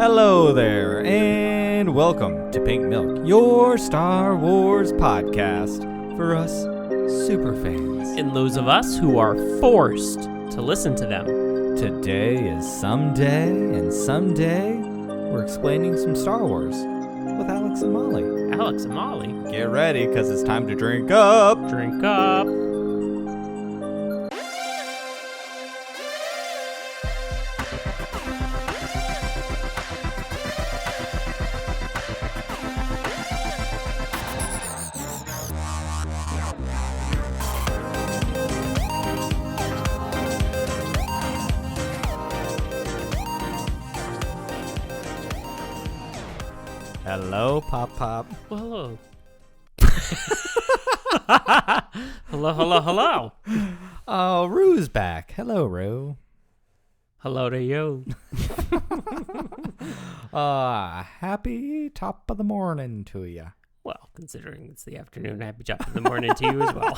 Hello there, and welcome to Pink Milk, your Star Wars podcast for us super fans. And those of us who are forced to listen to them. Today is someday, and someday we're explaining some Star Wars with Alex and Mollie. Alex and Mollie. Get ready, because it's time to drink up. Drink up. Hello, Pop Pop. Well, hello. hello. Oh, Rue's back. Hello, Rue. Hello to you. Happy top of the morning to you. Well, considering it's the afternoon, happy job in the morning to you as well.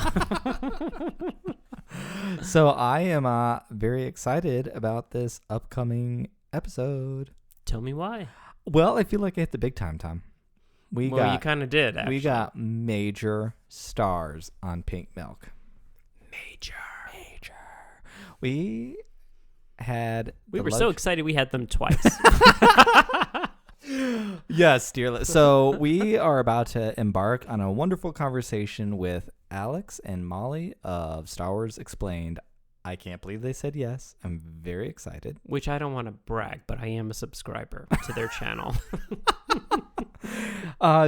So I am very excited about this upcoming episode. Tell me why. Well, I feel like I hit the big time. You kind of did, actually. We got major stars on Pink Milk. Major. We were so excited we had them twice. Yes, dear. So we are about to embark on a wonderful conversation with Alex and Mollie of Star Wars Explained. I can't believe they said yes. I'm very excited. Which I don't want to brag, but I am a subscriber to their channel.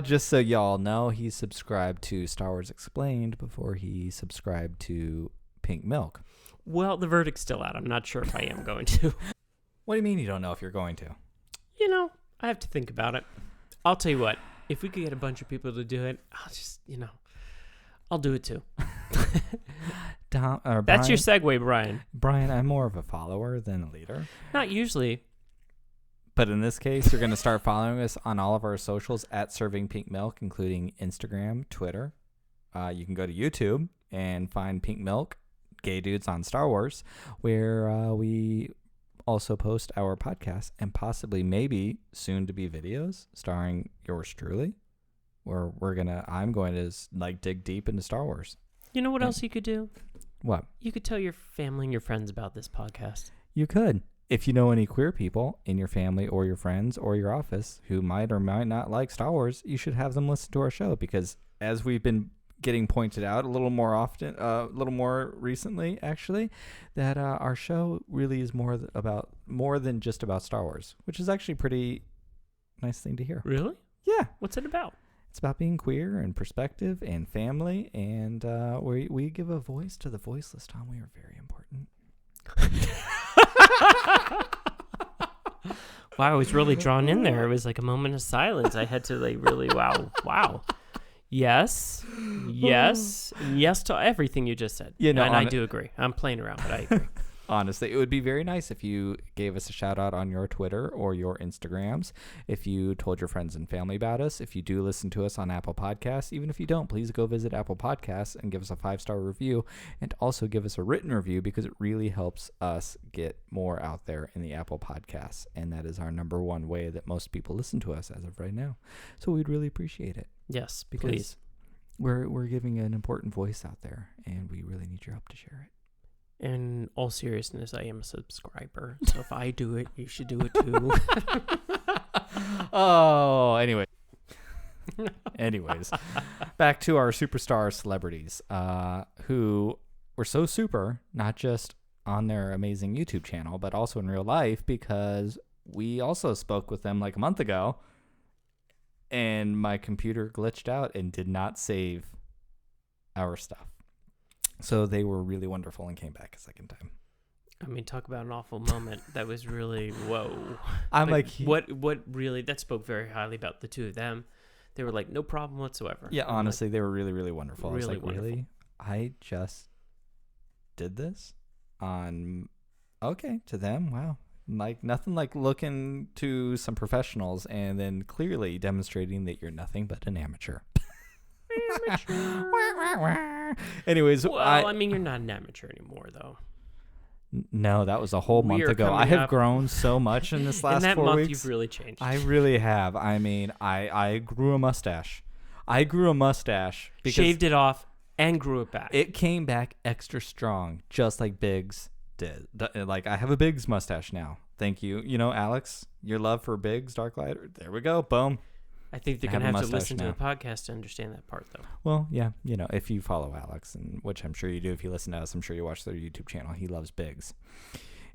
Just so y'all know, he subscribed to Star Wars Explained before he subscribed to Pink Milk. Well, the verdict's still out. I'm not sure if I am going to. What do you mean you don't know if you're going to? I have to think about it. I'll tell you what. If we could get a bunch of people to do it, I'll just, I'll do it too. That's your segue, Brian. Brian, I'm more of a follower than a leader. Not usually. But in this case, you're going to start following us on all of our socials at servingpinkmilk, including Instagram, Twitter. You can go to YouTube and find Pink Milk, Gay Dudes on Star Wars, where we also post our podcast and possibly maybe soon to be videos starring yours truly, where I'm going to dig deep into Star Wars. You know what else you could do? What? You could tell your family and your friends about this podcast. You could. If you know any queer people in your family or your friends or your office who might or might not like Star Wars, you should have them listen to our show, because as we've been getting pointed out a little more recently, actually, that our show really is more than just about Star Wars, which is actually a pretty nice thing to hear. Really? Yeah. What's it about? It's about being queer and perspective and family, and we give a voice to the voiceless, Tom. We are very important. Wow, I was really drawn in there. It was like a moment of silence. I had to really, wow. Yes to everything you just said. I do agree. I'm playing around, but I agree. Honestly, it would be very nice if you gave us a shout out on your Twitter or your Instagrams, if you told your friends and family about us, if you do listen to us on Apple Podcasts. Even if you don't, please go visit Apple Podcasts and give us a 5-star review, and also give us a written review, because it really helps us get more out there in the Apple Podcasts, and that is our number one way that most people listen to us as of right now. So we'd really appreciate it. Yes, because please. We're giving an important voice out there, and we really need your help to share it. In all seriousness, I am a subscriber, so if I do it, you should do it too. Anyways, back to our superstar celebrities, who were so super, not just on their amazing YouTube channel, but also in real life, because we also spoke with them like a month ago, and my computer glitched out and did not save our stuff. So they were really wonderful and came back a second time. I mean, talk about an awful moment. That was really, whoa. What really, that spoke very highly about the two of them. They were like, no problem whatsoever. Yeah, honestly, they were really, really wonderful. Really I was like, wonderful. Really? I just did this to them. Wow. Like nothing like looking to some professionals and then clearly demonstrating that you're nothing but an amateur. Anyways, well, I mean, you're not an amateur anymore, though. No, that was a whole month ago. I have grown so much in this last 4 weeks. In that month, you've really changed. I really have. I mean, I grew a mustache. Because shaved it off and grew it back. It came back extra strong, just like Biggs did. Like, I have a Biggs mustache now. Thank you. You know, Alex, your love for Biggs, Darklight. There we go. Boom. I think they're going to have to listen to the podcast to understand that part, though. Well, yeah. You know, if you follow Alex, and which I'm sure you do if you listen to us, I'm sure you watch their YouTube channel. He loves Biggs.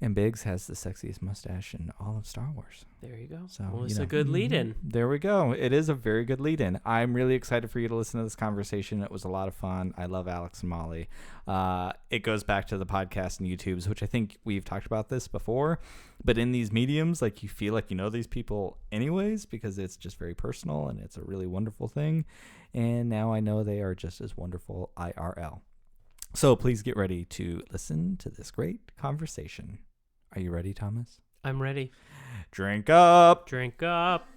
And Biggs has the sexiest mustache in all of Star Wars. There you go. So, well, it's a good lead-in. There we go. It is a very good lead-in. I'm really excited for you to listen to this conversation. It was a lot of fun. I love Alex and Mollie. It goes back to the podcast and YouTubes, which I think we've talked about this before. But in these mediums, like, you feel like you know these people anyways because it's just very personal and it's a really wonderful thing. And now I know they are just as wonderful IRL. So please get ready to listen to this great conversation. Are you ready, Thomas? I'm ready. Drink up. Drink up.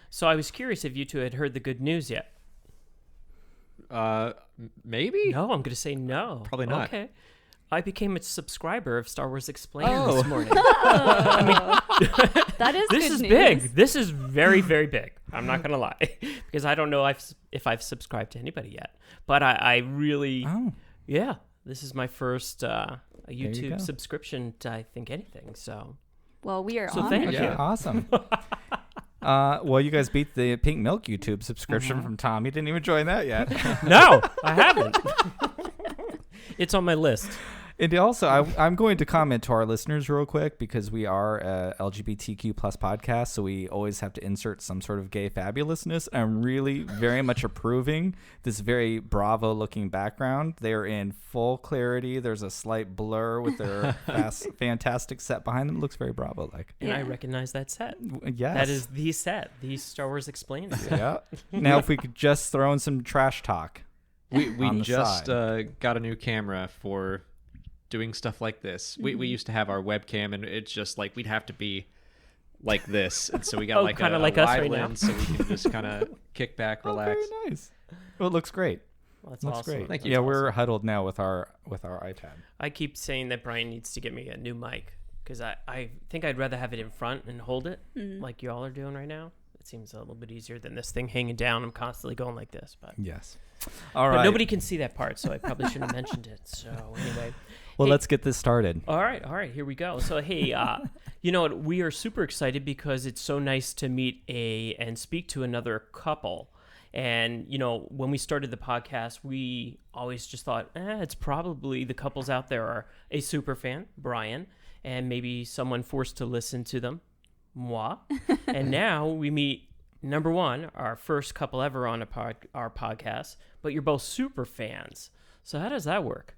So I was curious if you two had heard the good news yet. Maybe? No, I'm going to say no. Probably not. Okay. I became a subscriber of Star Wars Explained this morning. That is this good is news. big. This is very, very big. I'm not going to lie. Because I don't know if I've subscribed to anybody yet. But I really... Oh. Yeah. This is my first YouTube subscription to, I think, anything. So... Well, we are so honored. thank Okay, you. awesome. Well, you guys beat the Pink Milk YouTube subscription from Tom. You didn't even join that yet. No, I haven't. It's on my list. And also, I'm going to comment to our listeners real quick because we are a LGBTQ plus podcast, so we always have to insert some sort of gay fabulousness. I'm really very much approving this very Bravo-looking background. They're in full clarity. There's a slight blur with their fantastic set behind them. It looks very Bravo-like. And I recognize that set. Yes. That is the set. The Star Wars Explained set. Yeah. Now, if we could just throw in some trash talk. We just got a new camera for doing stuff like this. We used to have our webcam, and it's just like we'd have to be like this, and so we got like kinda a like us wide right now. lens, so we can just kind of kick back, relax. Oh, very nice. Well, it looks great. Well, that's Looks awesome. great. Thank you. Yeah, we're huddled now with our iPad. I keep saying that Brian needs to get me a new mic because I think I'd rather have it in front and hold it like y'all are doing right now. It seems a little bit easier than this thing hanging down. I'm constantly going like this, but Yes. All right. But nobody can see that part, so I probably shouldn't have mentioned it. So anyway. Well, Hey, let's get this started. All right, here we go. So, hey, you know what? We are super excited because it's so nice to meet and speak to another couple. And, you know, when we started the podcast, we always just thought, it's probably the couples out there are a super fan, Brian, and maybe someone forced to listen to them, moi. And now we meet, number one, our first couple ever on our podcast, but you're both super fans. So how does that work?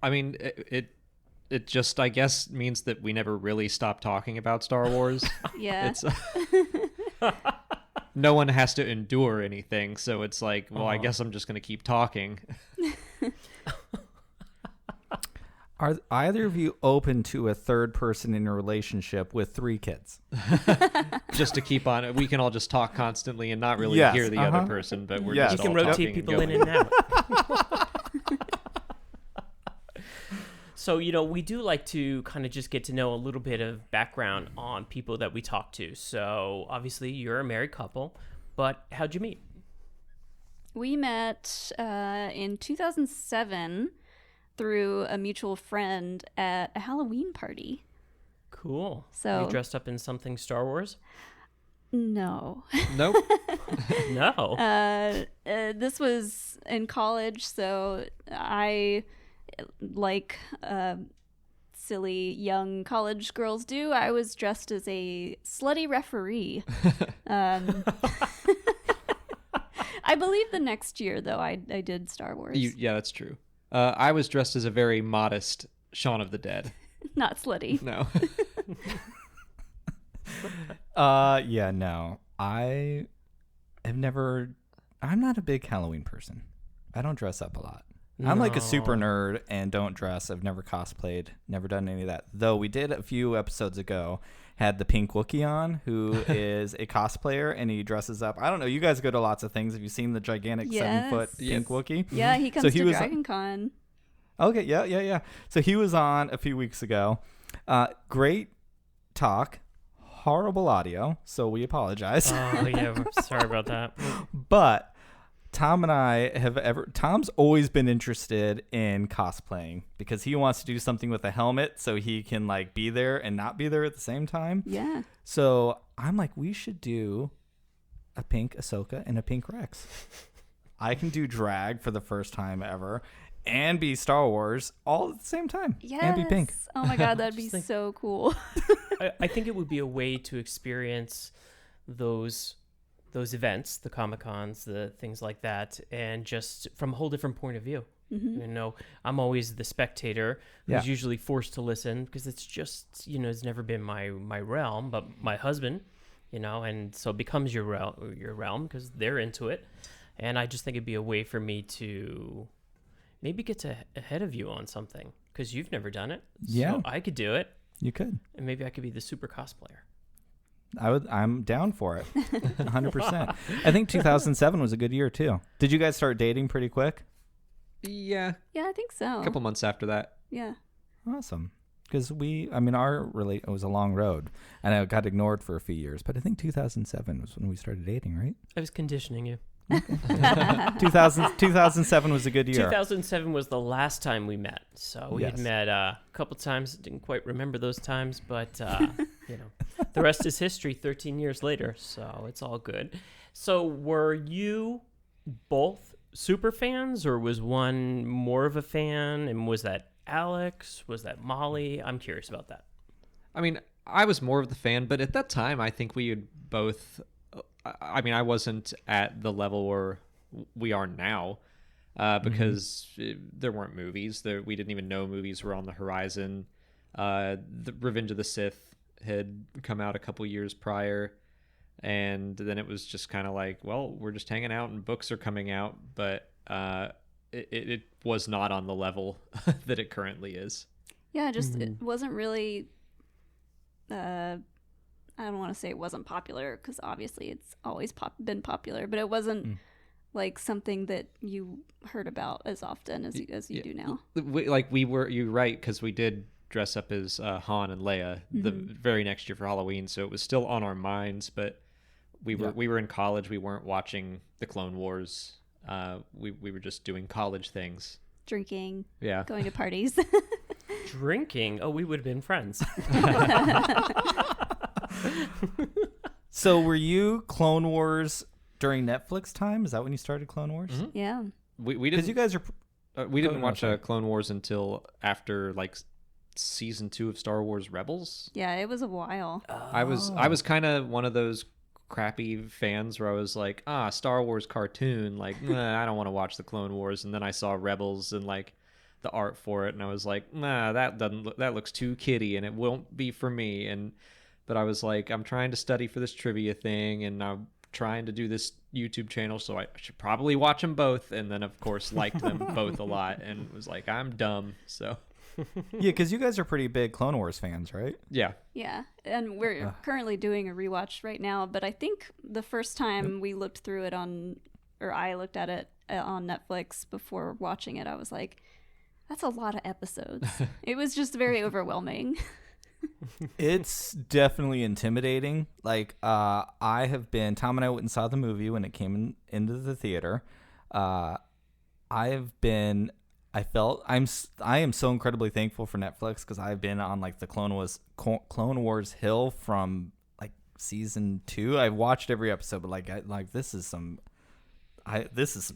I mean, it just, I guess, means that we never really stopped talking about Star Wars. Yeah. It's no one has to endure anything, so it's like, well, I guess I'm just going to keep talking. Are either of you open to a third person in a relationship with 3 kids? Just to keep on, we can all just talk constantly and not really Yes, hear the other person, but we're Yes. just You can all rotate talking people in going. and out. So, you know, we do like to kind of just get to know a little bit of background on people that we talk to. So, obviously, you're a married couple, but how'd you meet? We met in 2007 through a mutual friend at a Halloween party. Cool. So- you dressed up in something Star Wars? No. Nope. No. This was in college, so I, like silly young college girls do, I was dressed as a slutty referee. I believe the next year, though, I did Star Wars. Yeah, that's true. I was dressed as a very modest Shaun of the Dead. Not slutty. No. Yeah, no. I I'm not a big Halloween person. I don't dress up a lot. I'm like a super nerd and don't dress. I've never cosplayed, never done any of that. Though we did a few episodes ago, had the Pink Wookiee on, who is a cosplayer, and he dresses up. I don't know. You guys go to lots of things. Have you seen the gigantic 7-foot Pink Wookiee? Yeah, he comes to Dragon Con. Okay, yeah. So he was on a few weeks ago. Great talk. Horrible audio, so we apologize. Oh, yeah. Sorry about that. But Tom and I Tom's always been interested in cosplaying because he wants to do something with a helmet so he can like be there and not be there at the same time. Yeah. So I'm like, we should do a pink Ahsoka and a pink Rex. I can do drag for the first time ever and be Star Wars all at the same time. Yes. And be pink. Oh my God, that'd be so cool. I think it would be a way to experience those events, the Comic-Cons, the things like that, and just from a whole different point of view. Mm-hmm. You know, I'm always the spectator who's usually forced to listen because it's just, it's never been my realm, but my husband, and so it becomes your realm because they're into it. And I just think it'd be a way for me to maybe get ahead of you on something because you've never done it. Yeah. So I could do it. You could. And maybe I could be the super cosplayer. I'm down for it. 100%. I think 2007 was a good year too. Did you guys start dating pretty quick? Yeah. Yeah, I think so. A couple months after that. Yeah. Awesome. Because it was a long road and I got ignored for a few years, but I think 2007 was when we started dating, right? I was conditioning you. 2007 was a good year. 2007 was the last time we met. So we had met a couple times. Didn't quite remember those times, but the rest is history 13 years later. So it's all good. So were you both super fans or was one more of a fan? And was that Alex? Was that Mollie? I'm curious about that. I mean, I was more of the fan, but at that time, I think we had both... I mean, I wasn't at the level where we are now because there weren't movies. We didn't even know movies were on the horizon. The Revenge of the Sith had come out a couple years prior, and then it was just kind of like, well, we're just hanging out and books are coming out, but it was not on the level that it currently is. Yeah, it wasn't really... I don't want to say it wasn't popular because obviously it's always been popular, but it wasn't like something that you heard about as often as you do now. You're right, because we did dress up as Han and Leia the very next year for Halloween, so it was still on our minds, but we were in college. We weren't watching the Clone Wars. We were just doing college things. Drinking. Yeah. Going to parties. Drinking? Oh, we would have been friends. So were you Clone Wars during Netflix time? Is that when you started Clone Wars? Mm-hmm. Yeah. We didn't. Because you guys are. We didn't watch Clone Wars until after like season 2 of Star Wars Rebels. Yeah, it was a while. I was kind of one of those crappy fans where I was like, Star Wars cartoon, like I don't want to watch the Clone Wars, and then I saw Rebels and like the art for it, and I was like, that looks too kiddie, and it won't be for me. But I was like, I'm trying to study for this trivia thing, and I'm trying to do this YouTube channel, so I should probably watch them both. And then, of course, liked them both a lot, and was like, I'm dumb. So, yeah, because you guys are pretty big Clone Wars fans, right? Yeah. Yeah, and we're currently doing a rewatch right now. But I think the first time we looked through it I looked at it on Netflix before watching it, I was like, that's a lot of episodes. It was just very overwhelming. It's definitely intimidating. Like, Tom and I went and saw the movie when it came into the theater. I am so incredibly thankful for Netflix because I've been on like the Clone Wars hill from like season 2. I've watched every episode, but this is some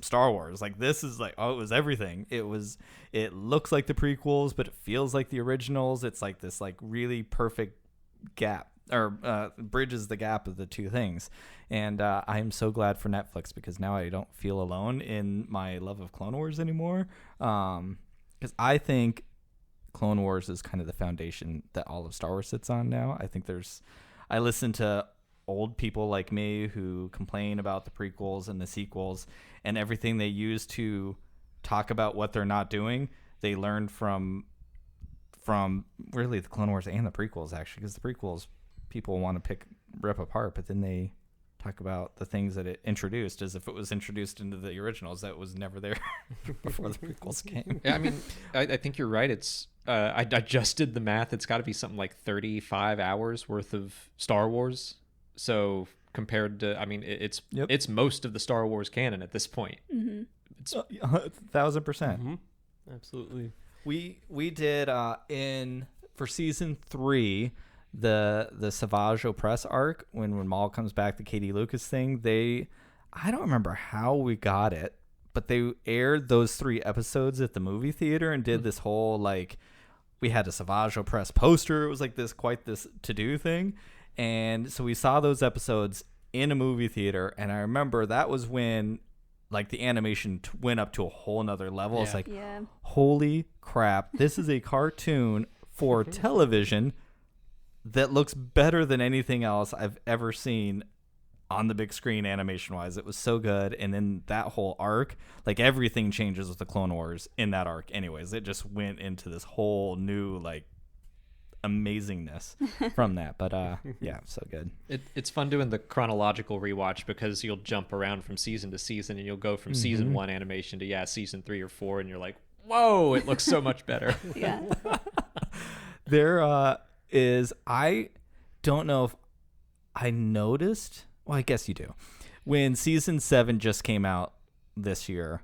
Star Wars. Like, this is like, it was everything. It looks like the prequels, but it feels like the originals. It's like this like really perfect gap, or bridges the gap of the two things. And I am so glad for Netflix because now I don't feel alone in my love of Clone Wars anymore. Because I think Clone Wars is kind of the foundation that all of Star Wars sits on now. I think I listen to old people like me who complain about the prequels and the sequels and everything they use to talk about what they're not doing, they learned from really the Clone Wars and the prequels, actually, because the prequels people want to rip apart, but then they talk about the things that it introduced as if it was introduced into the originals that was never there before the prequels came. Yeah, I mean, I think you're right. It's I just did the math. It's got to be something like 35 hours worth of Star Wars. So compared to, I mean, it's most of the Star Wars canon at this point. Mm-hmm. It's 1,000%. Mm-hmm. Absolutely. We did for season 3 the Savage Opress arc when Maul comes back, the Katie Lucas thing. I don't remember how we got it, but they aired those 3 episodes at the movie theater and did this whole, like, we had a Savage Opress poster. It was like quite this to-do thing. And so we saw those episodes in a movie theater, and I remember that was when, like, the animation went up to a whole nother level. It's like, holy crap, this is a cartoon for television that looks better than anything else I've ever seen on the big screen animation-wise. It was so good. And then that whole arc, like, everything changes with the Clone Wars in that arc anyways. It just went into this whole new, like, amazingness from that. But yeah, so good. It's fun doing the chronological rewatch because you'll jump around from season to season and you'll go from season 1 animation to season 3 or 4, and you're like, whoa, it looks so much better. Yeah. There I don't know if I noticed, well, I guess you do, when season 7 just came out this year,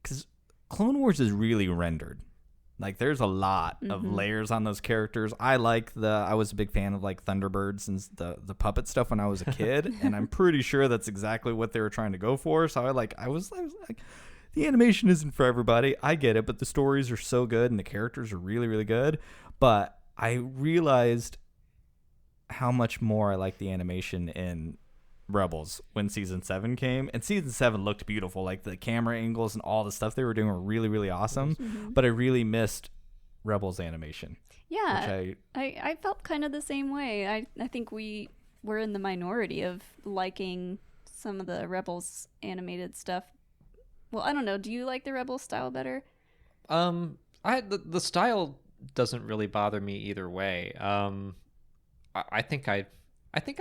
because Clone Wars is really rendered. Like, there's a lot of layers on those characters. I was a big fan of, like, Thunderbirds and the puppet stuff when I was a kid, and I'm pretty sure that's exactly what they were trying to go for. So I was like, the animation isn't for everybody. I get it, but the stories are so good and the characters are really, really good. But I realized how much more I like the animation in Rebels when season 7 came, and season 7 looked beautiful. Like, the camera angles and all the stuff they were doing were really, really awesome. But I really missed Rebels animation. Yeah, I felt kind of the same way. I think we were in the minority of liking some of the Rebels animated stuff. Well, I don't know. Do you like the Rebels style better? The style doesn't really bother me either way. I think I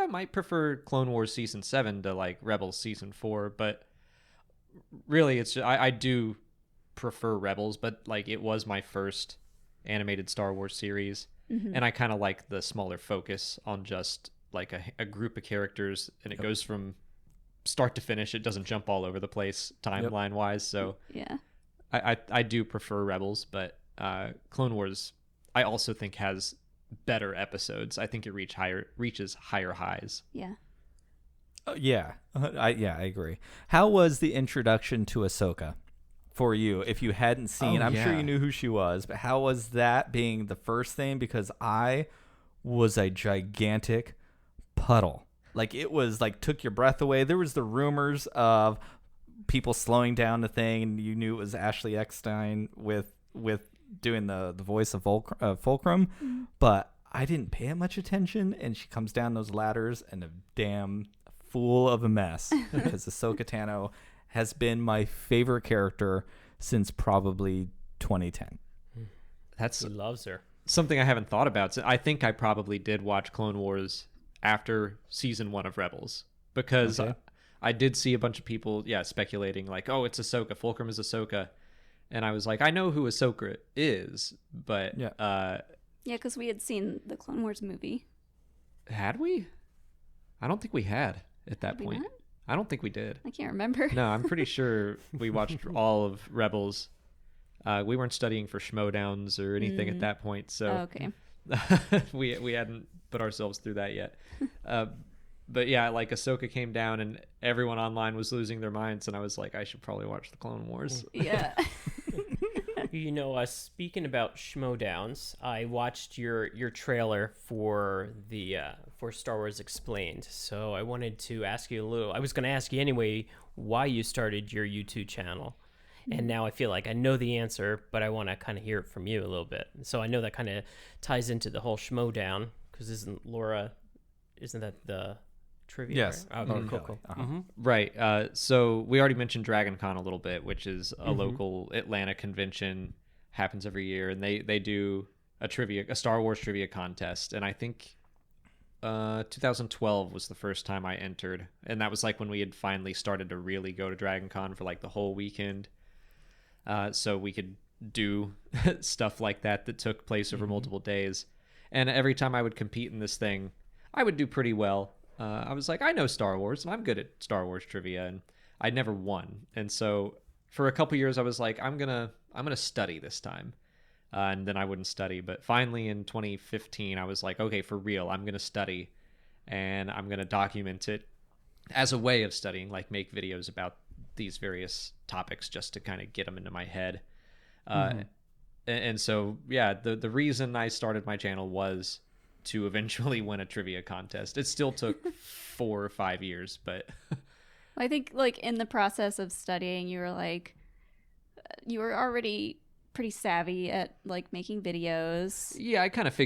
might prefer Clone Wars season 7 to, like, Rebels season 4, but really it's just, I do prefer Rebels, but, like, it was my first animated Star Wars series, and I kind of like the smaller focus on just, like, a group of characters, and it goes from start to finish. It doesn't jump all over the place timeline wise, so yeah, I do prefer Rebels, but Clone Wars I also think has better episodes. I think it reaches higher highs. Yeah. I agree. How was the introduction to Ahsoka for you? If you hadn't seen, I'm sure you knew who she was, but how was that being the first thing? Because I was a gigantic puddle. Like, it was like took your breath away. There was the rumors of people slowing down the thing, and you knew it was Ashley Eckstein with doing the voice of Fulcrum, but I didn't pay it much attention, and she comes down those ladders and a damn fool of a mess, because Ahsoka Tano has been my favorite character since probably 2010. He loves her. Something I haven't thought about. So I think I probably did watch Clone Wars after season 1 of Rebels, because I did see a bunch of people speculating, like, oh, it's Ahsoka, Fulcrum is Ahsoka. And I was like, I know who Ahsoka is, but... because we had seen the Clone Wars movie. Had we? I don't think we had at that point. Not? I don't think we did. I can't remember. No, I'm pretty sure we watched all of Rebels. We weren't studying for Schmoedowns or anything at that point, so... okay. we hadn't put ourselves through that yet. But yeah, like, Ahsoka came down and everyone online was losing their minds, and I was like, I should probably watch the Clone Wars. Yeah. You know, speaking about Schmoedowns, I watched your trailer for the for Star Wars Explained. So I wanted to ask you I was going to ask you anyway why you started your YouTube channel. And now I feel like I know the answer, but I want to kind of hear it from you a little bit. So I know that kind of ties into the whole Schmoedown, because isn't that the trivia. Yes. Right? Okay, cool. Uh-huh. Right. So we already mentioned Dragon Con a little bit, which is a local Atlanta convention, happens every year, and they do a Star Wars trivia contest, and I think 2012 was the first time I entered, and that was like when we had finally started to really go to Dragon Con for like the whole weekend, so we could do stuff like that took place over multiple days. And every time I would compete in this thing, I would do pretty well. I was like, I know Star Wars and I'm good at Star Wars trivia, and I never won. And so for a couple years I was like, I'm gonna study this time. And then I wouldn't study. But finally in 2015, I was like, okay, for real, I'm going to study, and I'm going to document it as a way of studying, like make videos about these various topics just to kind of get them into my head. And so, yeah, the reason I started my channel was to eventually win a trivia contest. It still took 4 or 5 years, but... I think, like, in the process of studying, you were already pretty savvy at like making videos. Yeah, I kind of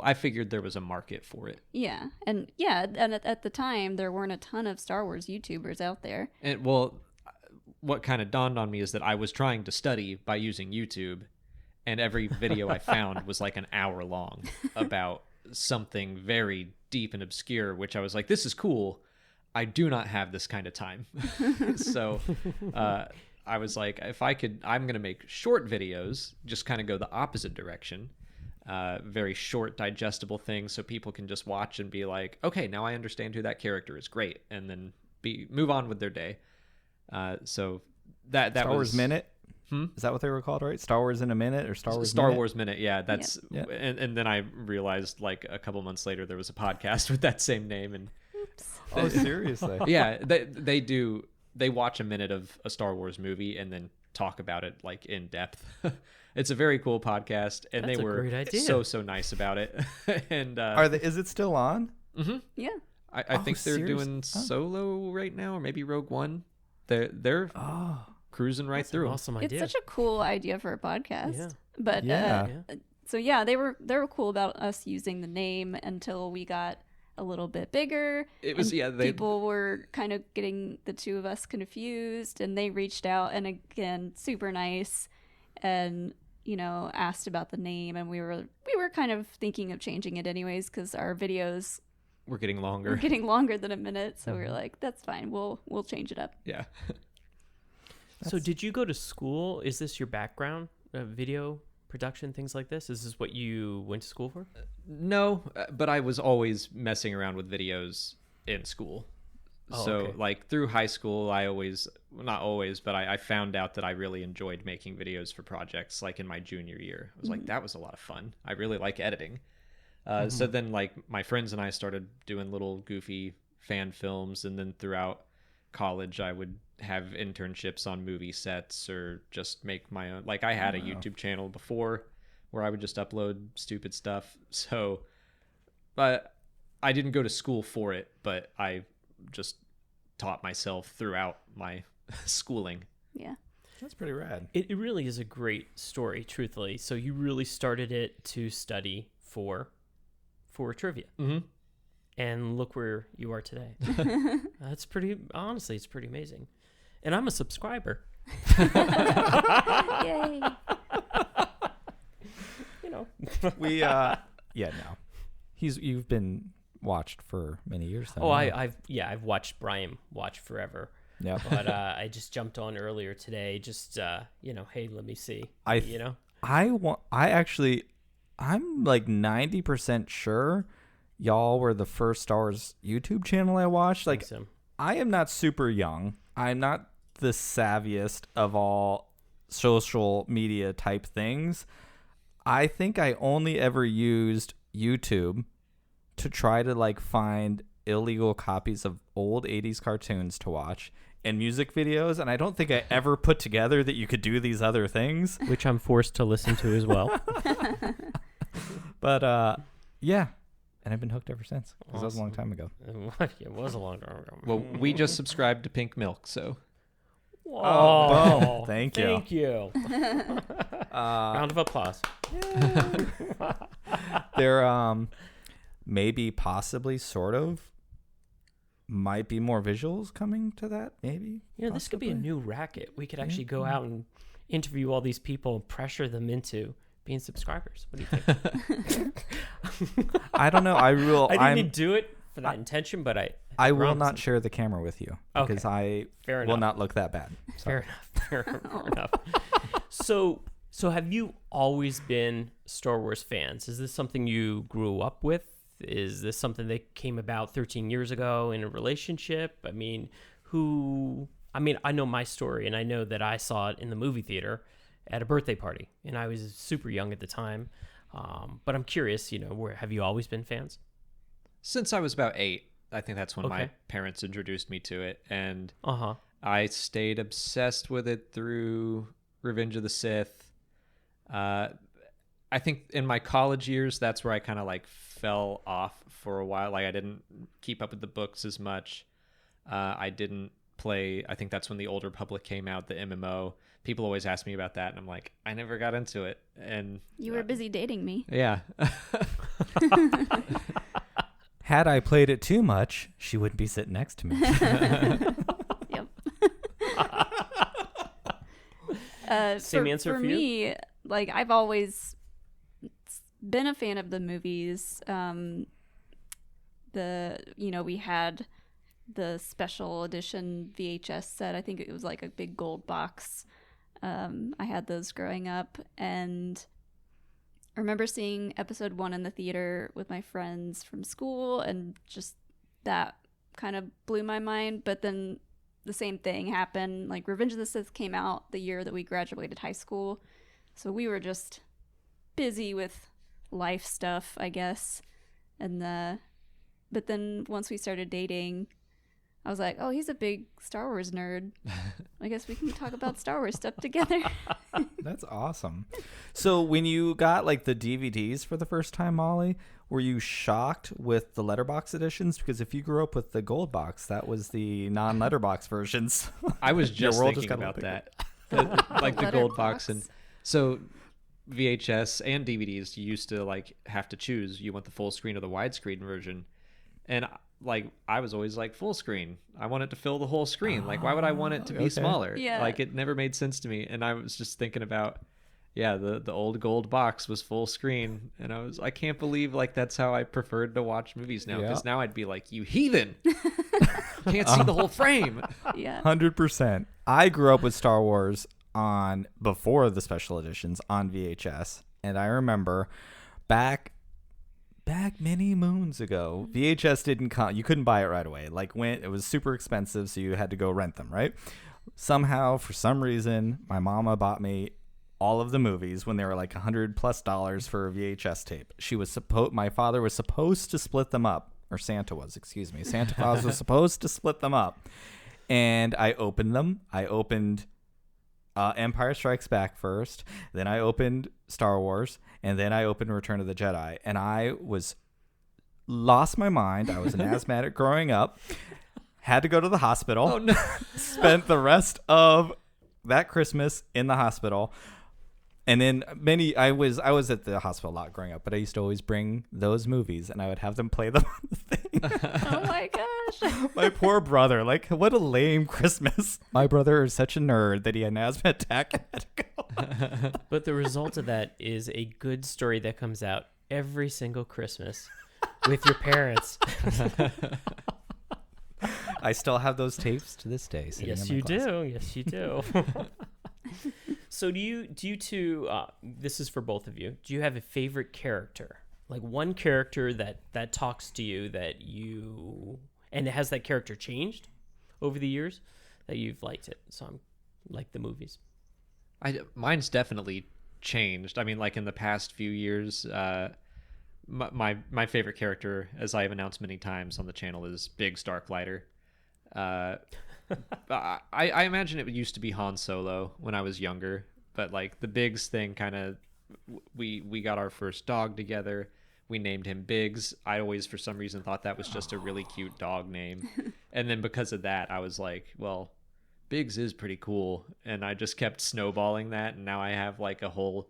I figured there was a market for it. Yeah, and at the time there weren't a ton of Star Wars YouTubers out there. And well, what kind of dawned on me is that I was trying to study by using YouTube, and every video I found was like an hour long about something very deep and obscure, which I was like, this is cool. I do not have this kind of time. So I was like, I'm going to make short videos, just kind of go the opposite direction. Very short, digestible things so people can just watch and be like, okay, now I understand who that character is. Great. And then move on with their day. So that Star Wars Minute? Is that what they were called, right? Star Wars in a Minute or Star Wars Minute? Yeah, that's yeah. And then I realized like a couple months later there was a podcast with that same name. And oh, seriously? Yeah, they watch a minute of a Star Wars movie and then talk about it like in depth. It's a very cool podcast, and That's they were great idea. so nice about it. And is it still on? Mm-hmm. Yeah, I think they're doing Solo right now, or maybe Rogue One. They're cruising right through. An awesome idea. It's such a cool idea for a podcast. Yeah. But so yeah, they were cool about us using the name until we got a little bit bigger. It was people were kind of getting the two of us confused, and they reached out, and again, super nice, and asked about the name, and we were kind of thinking of changing it anyways because our videos were getting longer. Than a minute, so we were like, that's fine, we'll change it up. Yeah. So did you go to school? Is this your background, video production, things like this? Is this what you went to school for? No, but I was always messing around with videos in school. So like through high school, I found out that I really enjoyed making videos for projects. Like in my junior year, I was like, that was a lot of fun. I really like editing. So then like my friends and I started doing little goofy fan films. And then throughout college, I would have internships on movie sets or just make my own. Like I had a YouTube channel before where I would just upload stupid stuff. So, but I didn't go to school for it, but I just taught myself throughout my schooling. Yeah. That's pretty rad. It really is a great story, truthfully. So you really started it to study for trivia. Mm-hmm. And look where you are today. That's honestly, it's pretty amazing. And I'm a subscriber. Yay. You've been watched for many years then. Oh, I've watched Brian watch forever. Yeah. But I just jumped on earlier today. Just hey, let me see. I'm like 90% sure y'all were the first Star Wars YouTube channel I watched. Like, I am not super young. I'm not the savviest of all social media type things. I think I only ever used YouTube to try to like find illegal copies of old 80s cartoons to watch and music videos, and I don't think I ever put together that you could do these other things, which I'm forced to listen to as well. But yeah, and I've been hooked ever since because that was a long time ago. It was a long time ago. Well, we just subscribed to Pink Milk, so boom. Thank you. Round of applause. They're maybe possibly sort of might be more visuals coming to that, maybe. This could be a new racket. We could actually go out and interview all these people and pressure them into being subscribers. What do you think? I don't know. I didn't even do it for that intention, but I will not share the camera with you because I Fair will enough. not look that bad. Fair enough. So have you always been Star Wars fans? Is this something you grew up with? Is this something that came about 13 years ago in a relationship? I know my story, and I know that I saw it in the movie theater at a birthday party, and I was super young at the time. But I'm curious, have you always been fans? Since I was about 8, I think that's when my parents introduced me to it, and I stayed obsessed with it through Revenge of the Sith. I think in my college years, that's where I kind of like fell off for a while. Like I didn't keep up with the books as much. I didn't play. I think that's when the Old Republic came out, the MMO. People always ask me about that, and I'm like, I never got into it. And you were busy dating me. Yeah. Had I played it too much, she wouldn't be sitting next to me. Yep. Same answer for you? Me, like I've always been a fan of the movies. We had the special edition VHS set. I think it was like a big gold box. I had those growing up, and I remember seeing episode 1 in the theater with my friends from school, and just that kind of blew my mind. But then the same thing happened. Like Revenge of the Sith came out the year that we graduated high school, so we were just busy with life stuff, I guess. But then once we started dating, I was like, oh, he's a big Star Wars nerd. I guess we can talk about Star Wars stuff together. That's awesome. So when you got like the DVDs for the first time, Molly, were you shocked with the letterbox editions? Because if you grew up with the gold box, that was the non-letterbox versions. I was just thinking about that. Like the gold box. And so VHS and DVDs, you used to like have to choose. You want the full screen or the widescreen version. And like I was always like full screen. I want it to fill the whole screen. Like why would I want it to be smaller? Yeah. Like it never made sense to me. And I was just thinking about the old gold box was full screen, and I can't believe like that's how I preferred to watch movies now, because now I'd be like, you heathen. Can't see the whole frame. Yeah. 100%. I grew up with Star Wars before the special editions on VHS, and I remember back many moons ago, VHS didn't come. You couldn't buy it right away. Like when it was super expensive, so you had to go rent them, right? Somehow, for some reason, my mama bought me all of the movies when they were like $100+ for a VHS tape. My father was supposed to split them up, or Santa was, excuse me. Santa Claus was supposed to split them up, and I opened them. I opened Empire Strikes Back first, then I opened Star Wars, and then I opened Return of the Jedi, and I lost my mind. I was an asthmatic growing up, had to go to the hospital. Oh no! Spent the rest of that Christmas in the hospital, and then I was at the hospital a lot growing up, but I used to always bring those movies, and I would have them play them on the thing. Oh my gosh. My poor brother. Like, what a lame Christmas. My brother is such a nerd that he had an asthma attack and had to go. But the result of that is a good story that comes out every single Christmas with your parents. I still have those tapes to this day. Yes, you do. Yes, you do. So do you two, this is for both of you, do you have a favorite character? Like one character that talks to you and has that character changed over the years that you've liked it? So I'm like the movies. Mine's definitely changed. I mean, like in the past few years, my favorite character, as I have announced many times on the channel, is Biggs Darklighter. I imagine it used to be Han Solo when I was younger, but like the Biggs thing kind of, we got our first dog together. We named him Biggs. I always, for some reason, thought that was just a really cute dog name. And then because of that, I was like, well, Biggs is pretty cool. And I just kept snowballing that. And now I have like a whole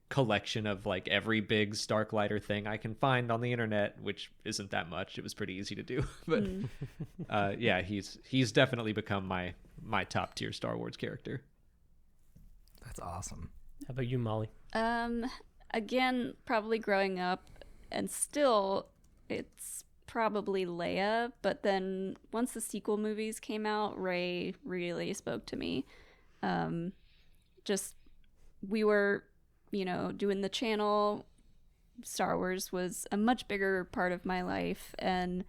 collection of like every big Starklighter thing I can find on the internet, which isn't that much. It was pretty easy to do. But yeah, he's definitely become my top tier Star Wars character. That's awesome. How about you, Molly? Again, probably growing up, and still, it's probably Leia. But then once the sequel movies came out, Rey really spoke to me. We were, doing the channel. Star Wars was a much bigger part of my life, and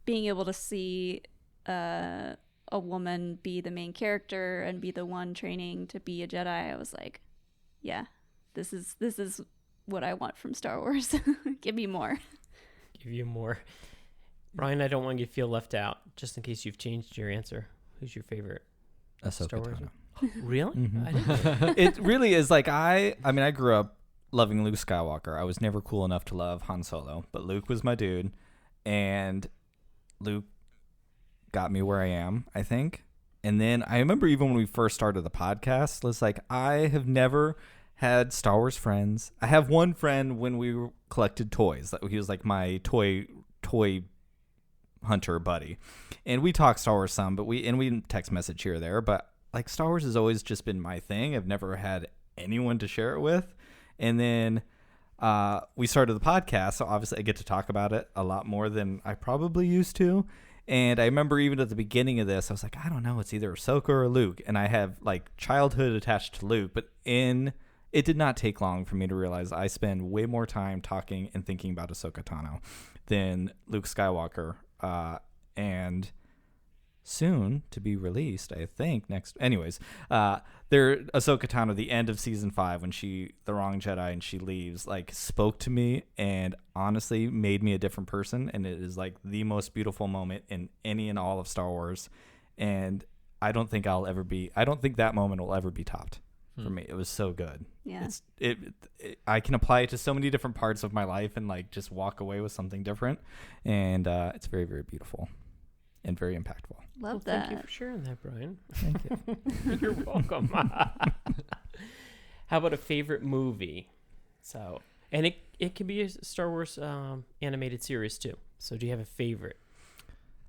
being able to see a woman be the main character and be the one training to be a Jedi, I was like, yeah, this is what I want from Star Wars. Give me more. Give you more. Brian, I don't want you to feel left out, just in case you've changed your answer. Who's your favorite Ahsoka Star Wars? Tano. Really? Mm-hmm. I didn't. It really is like I grew up loving Luke Skywalker. I was never cool enough to love Han Solo, but Luke was my dude, and Luke got me where I am, I think. And then I remember even when we first started the podcast, it's like I have never had Star Wars friends. I have one friend when we collected toys. He was like my toy hunter buddy, and we talk Star Wars some, but we text message here or there. But like Star Wars has always just been my thing. I've never had anyone to share it with. And then we started the podcast, so obviously I get to talk about it a lot more than I probably used to. And I remember even at the beginning of this, I was like, I don't know, it's either Ahsoka or Luke. And I have like childhood attached to Luke, but it did not take long for me to realize I spend way more time talking and thinking about Ahsoka Tano than Luke Skywalker. And soon to be released, I think next. Anyways, Ahsoka Tano, the end of season 5, when the wrong Jedi and she leaves, like spoke to me and honestly made me a different person. And it is like the most beautiful moment in any and all of Star Wars. And I don't think that moment will ever be topped for me. It was so good. Yeah. I can apply it to so many different parts of my life and like just walk away with something different. And it's very, very beautiful and very impactful. Love that. Thank you for sharing that, Brian. Thank you. You're welcome. How about a favorite movie? So, and it can be a Star Wars animated series too. So do you have a favorite?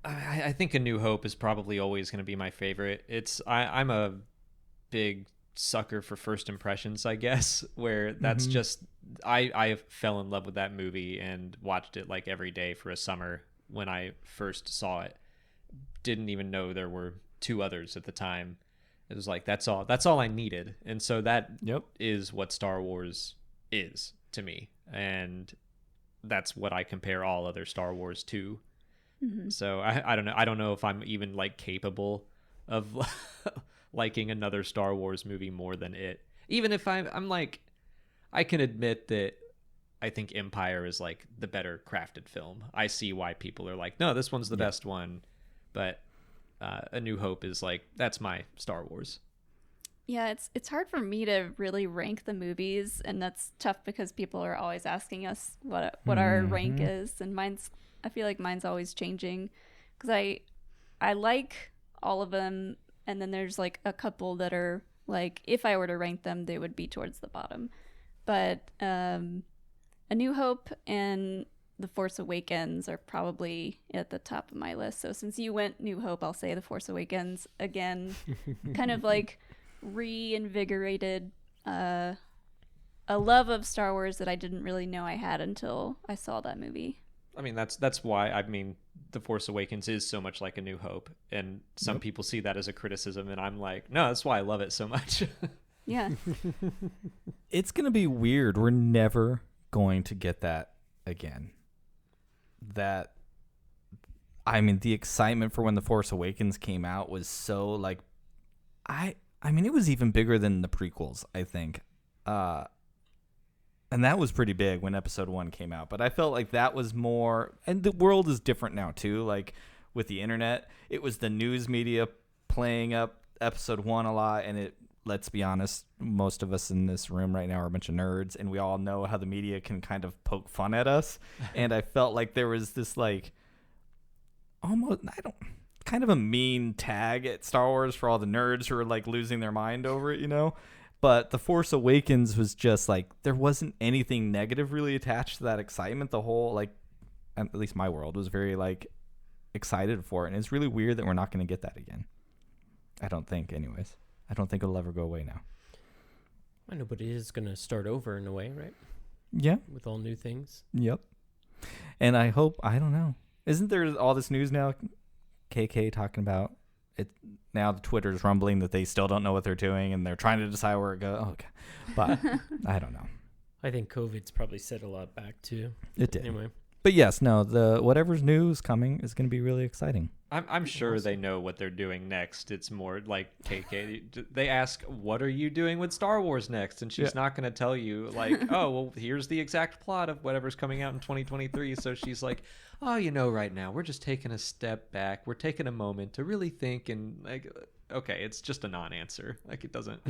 I think A New Hope is probably always going to be my favorite. I'm a big sucker for first impressions, I guess, where that's just I fell in love with that movie and watched it like every day for a summer when I first saw it. Didn't even know there were 2 others at the time. It was like that's all I needed. And so that is what Star Wars is to me, and that's what I compare all other Star Wars to. So I don't know if I'm even like capable of liking another Star Wars movie more than it. Even if I'm like, I can admit that I think Empire is like the better crafted film. I see why people are like, no, this one's the best one. But A New Hope is like, that's my Star Wars. Yeah, it's hard for me to really rank the movies, and that's tough because people are always asking us what our rank is, and I feel like mine's always changing because I like all of them, and then there's like a couple that are like, if I were to rank them, they would be towards the bottom. But A New Hope and The Force Awakens are probably at the top of my list. So since you went New Hope, I'll say The Force Awakens again. Kind of like reinvigorated a love of Star Wars that I didn't really know I had until I saw that movie. I mean, that's why, I mean, The Force Awakens is so much like A New Hope, and some people see that as a criticism, and I'm like, no, that's why I love it so much. Yeah. It's going to be weird. We're never going to get that again. The excitement for when The Force Awakens came out was so like, I mean, it was even bigger than the prequels, I think. And that was pretty big when episode 1 came out. But I felt like that was more, and the world is different now too. Like with the internet, it was the news media playing up episode 1 a lot. And let's be honest, most of us in this room right now are a bunch of nerds, and we all know how the media can kind of poke fun at us. And I felt like there was this like kind of a mean tag at Star Wars for all the nerds who are like losing their mind over it, you know? But The Force Awakens was just like, there wasn't anything negative really attached to that excitement. The whole, like, at least my world was very, like, excited for it. And it's really weird that we're not going to get that again. I don't think, anyways. I don't think it'll ever go away now. I know, but it is going to start over in a way, right? Yeah. With all new things. Yep. And I hope, I don't know. Isn't there all this news now? KK talking about it. Now the Twitter's rumbling that they still don't know what they're doing and they're trying to decide where it goes. Oh, okay. But I don't know. I think COVID's probably set a lot back too. It did. Anyway. But yes, no, the whatever's new is coming is going to be really exciting. I'm sure they know what they're doing next. It's more like KK. They ask, "What are you doing with Star Wars next?" And she's not going to tell you like, "Oh, well, here's the exact plot of whatever's coming out in 2023." So she's like, "Oh, right now we're just taking a step back. We're taking a moment to really think and like, okay, it's just a non-answer. Like it doesn't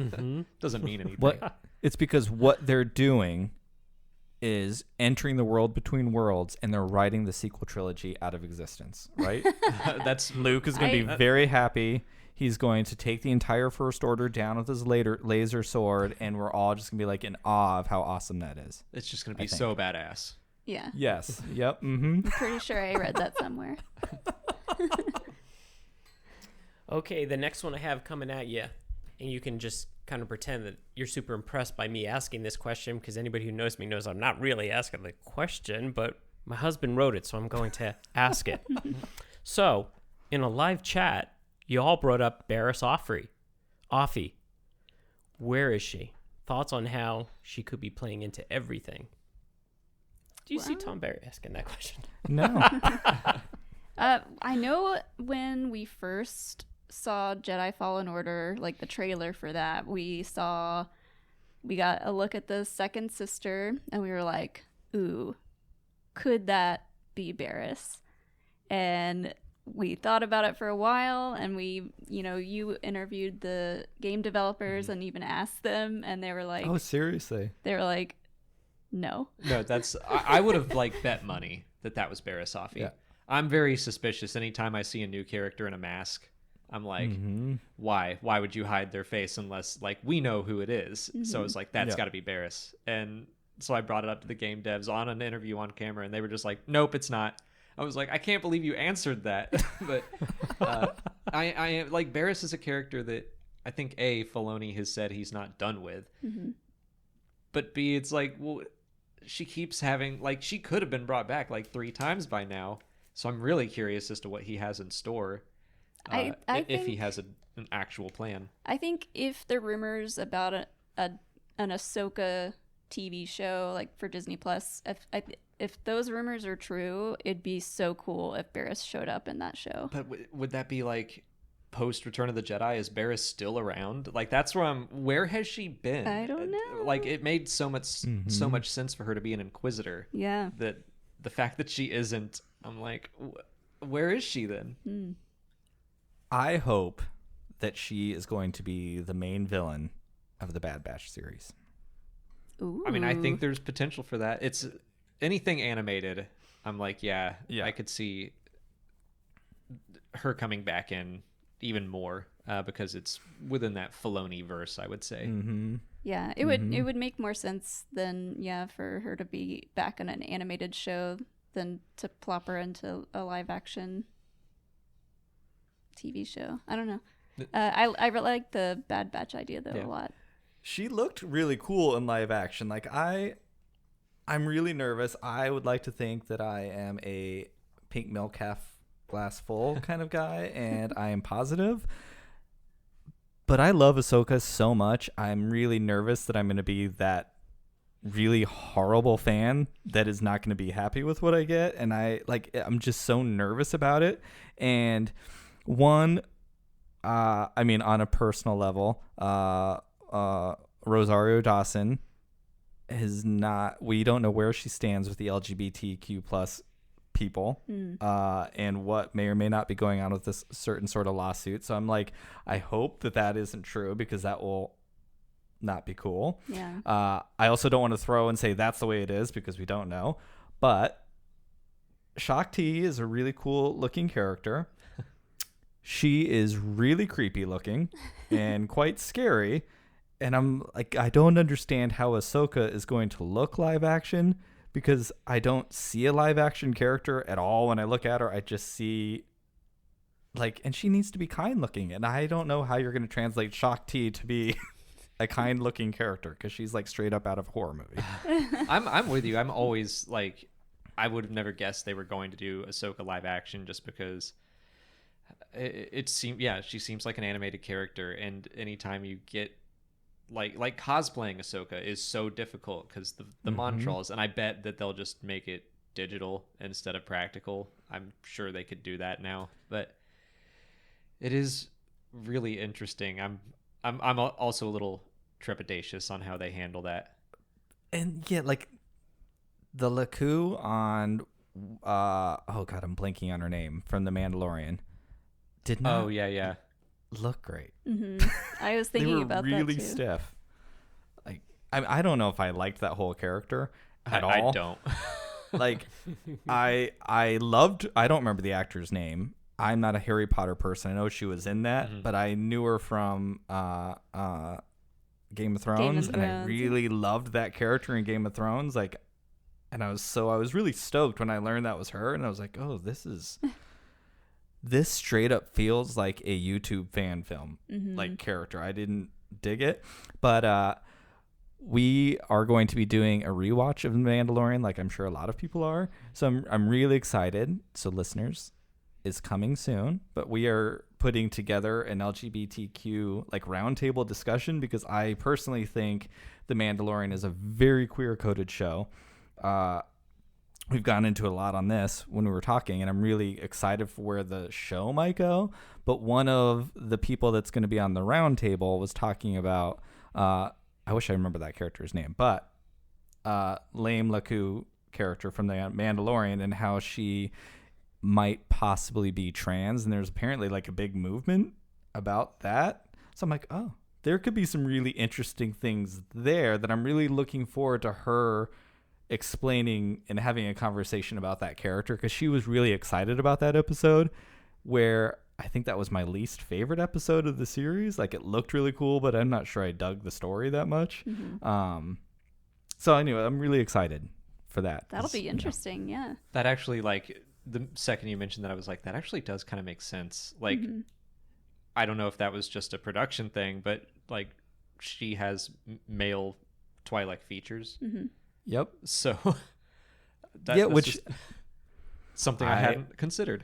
doesn't mean anything." It's because what they're doing is entering the world between worlds, and they're writing the sequel trilogy out of existence, right? That's Luke is going to be very happy. He's going to take the entire First Order down with his laser sword, and we're all just going to be like in awe of how awesome that is. It's just going to be so badass. Yeah. Yes. Yep. Mm-hmm. I'm pretty sure I read that somewhere. Okay, the next one I have coming at you, and you can just kind of pretend that you're super impressed by me asking this question, because anybody who knows me knows I'm not really asking the question, but my husband wrote it, so I'm going to ask it. So, in a live chat, you all brought up Barriss Offee. Where is she? Thoughts on how she could be playing into everything? Do you see Tom Barry asking that question? No. I know when we first saw Jedi Fallen Order, like the trailer for that, we got a look at the second sister, and we were like, ooh, could that be Barriss? And we thought about it for a while, and you interviewed the game developers and even asked them, and they were like, oh, seriously? They were like, no. No, I would have like bet money that was Barriss Offee. Yeah. I'm very suspicious anytime I see a new character in a mask. I'm like, why? Why would you hide their face unless like we know who it is? So it's like that's got to be Barriss. And so I brought it up to the game devs on an interview on camera, and they were just like, nope, it's not. I was like, I can't believe you answered that. But I like Barriss is a character that I think A, Filoni has said he's not done with, but B, it's like, well, she keeps having like she could have been brought back like 3 times by now. So I'm really curious as to what he has in store. I if he has an actual plan. I think if the rumors about an Ahsoka TV show like for Disney Plus, if those rumors are true, it'd be so cool if Barriss showed up in that show. But would that be like post Return of the Jedi? Is Barriss still around? Like that's where where has she been? I don't know. Like it made so much sense for her to be an Inquisitor. Yeah. That the fact that she isn't, I'm like, where is she then? I hope that she is going to be the main villain of the Bad Batch series. Ooh. I mean, I think there's potential for that. It's anything animated. I'm like, yeah. I could see her coming back in even more because it's within that Filoni verse, I would say. Yeah, it would make more sense than for her to be back in an animated show than to plop her into a live action TV show. I don't know. I really like the Bad Batch idea though a lot. She looked really cool in live action. Like I'm really nervous. I would like to think that I am a pink milk half glass full kind of guy, and I am positive. But I love Ahsoka so much. I'm really nervous that I'm going to be that really horrible fan that is not going to be happy with what I get, and I'm just so nervous about it. And one, I mean, on a personal level, Rosario Dawson is not. We don't know where she stands with the LGBTQ plus people, and what may or may not be going on with this certain sort of lawsuit. So I'm like, I hope that isn't true, because that will not be cool. Yeah. I also don't want to throw and say that's the way it is, because we don't know. But Shakti is a really cool looking character. She is really creepy looking and quite scary. And I'm like, I don't understand how Ahsoka is going to look live action, because I don't see a live action character at all. When I look at her, I just see like, and she needs to be kind looking. And I don't know how you're going to translate Shakti to be a kind looking character, because she's like straight up out of a horror movie. I'm with you. I'm always like, I would have never guessed they were going to do Ahsoka live action, just because it seemed, she seems like an animated character. And anytime you get like cosplaying Ahsoka is so difficult because the Montrals, and I bet that they'll just make it digital instead of practical. I'm sure they could do that now, but it is really interesting. I'm also a little trepidatious on how they handle that. And yeah, like the Laku on oh god, I'm blanking on her name, from The Mandalorian, did not look great. I was thinking about that too. Really stiff. Like I don't know if I liked that whole character at all. I don't. Like I loved, I don't remember the actor's name. I'm not a Harry Potter person. I know she was in that, but I knew her from Game of Thrones, and I really loved that character in Game of Thrones. Like, and I was really stoked when I learned that was her, and I was like, oh, this straight up feels like a YouTube fan film like character. I didn't dig it, but we are going to be doing a rewatch of The Mandalorian, like I'm sure a lot of people are. So I'm really excited. So listeners, is coming soon, but we are putting together an LGBTQ like roundtable discussion, because I personally think The Mandalorian is a very queer coded show. We've gone into a lot on this when we were talking, and I'm really excited for where the show might go. But one of the people that's going to be on the roundtable was talking about, I wish I remember that character's name, but Lame Laku character from The Mandalorian, and how she might possibly be trans. And there's apparently like a big movement about that. So I'm like, oh, there could be some really interesting things there that I'm really looking forward to her explaining and having a conversation about that character, because she was really excited about that episode, where I think that was my least favorite episode of the series. Like, it looked really cool, but I'm not sure I dug the story that much. So anyway, I'm really excited for that. That'll be interesting. Yeah, that actually, like, the second you mentioned that, I was like, that actually does kind of make sense. Like, I don't know if that was just a production thing, but like, she has male Twi'lek features. Yep. So which something I hadn't considered.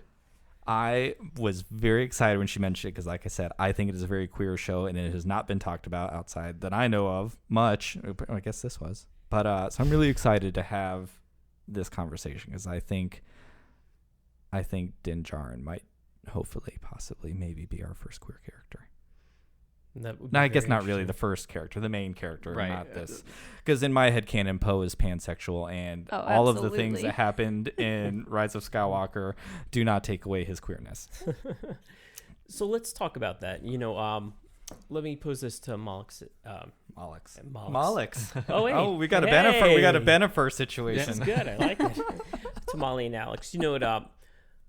I was very excited when she mentioned it, because like I said, I think it is a very queer show, and it has not been talked about outside that I know of much. I guess this was, but so I'm really excited to have this conversation, because I think Din Djarin might hopefully possibly maybe be our first queer character. No, I guess not really the first character, the main character, right? Not this, because in my head canon, Poe is pansexual, and all of the things that happened in Rise of Skywalker do not take away his queerness. So let's talk about that. Let me pose this to Mollix. Oh wait. Oh, we got a Benefer situation. That's good. I like it. To Mollie and Alex,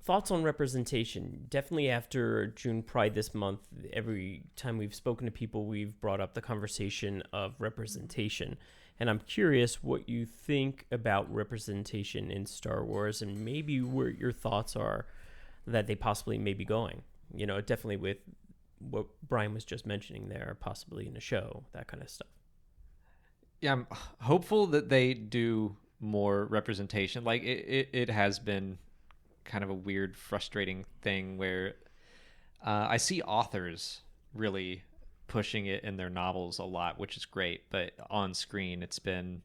thoughts on representation. Definitely after June Pride this month, every time we've spoken to people, we've brought up the conversation of representation. And I'm curious what you think about representation in Star Wars, and maybe where your thoughts are that they possibly may be going. Definitely with what Brian was just mentioning there, possibly in a show, that kind of stuff. Yeah, I'm hopeful that they do more representation. Like, it has been kind of a weird, frustrating thing where I see authors really pushing it in their novels a lot, which is great, but on screen it's been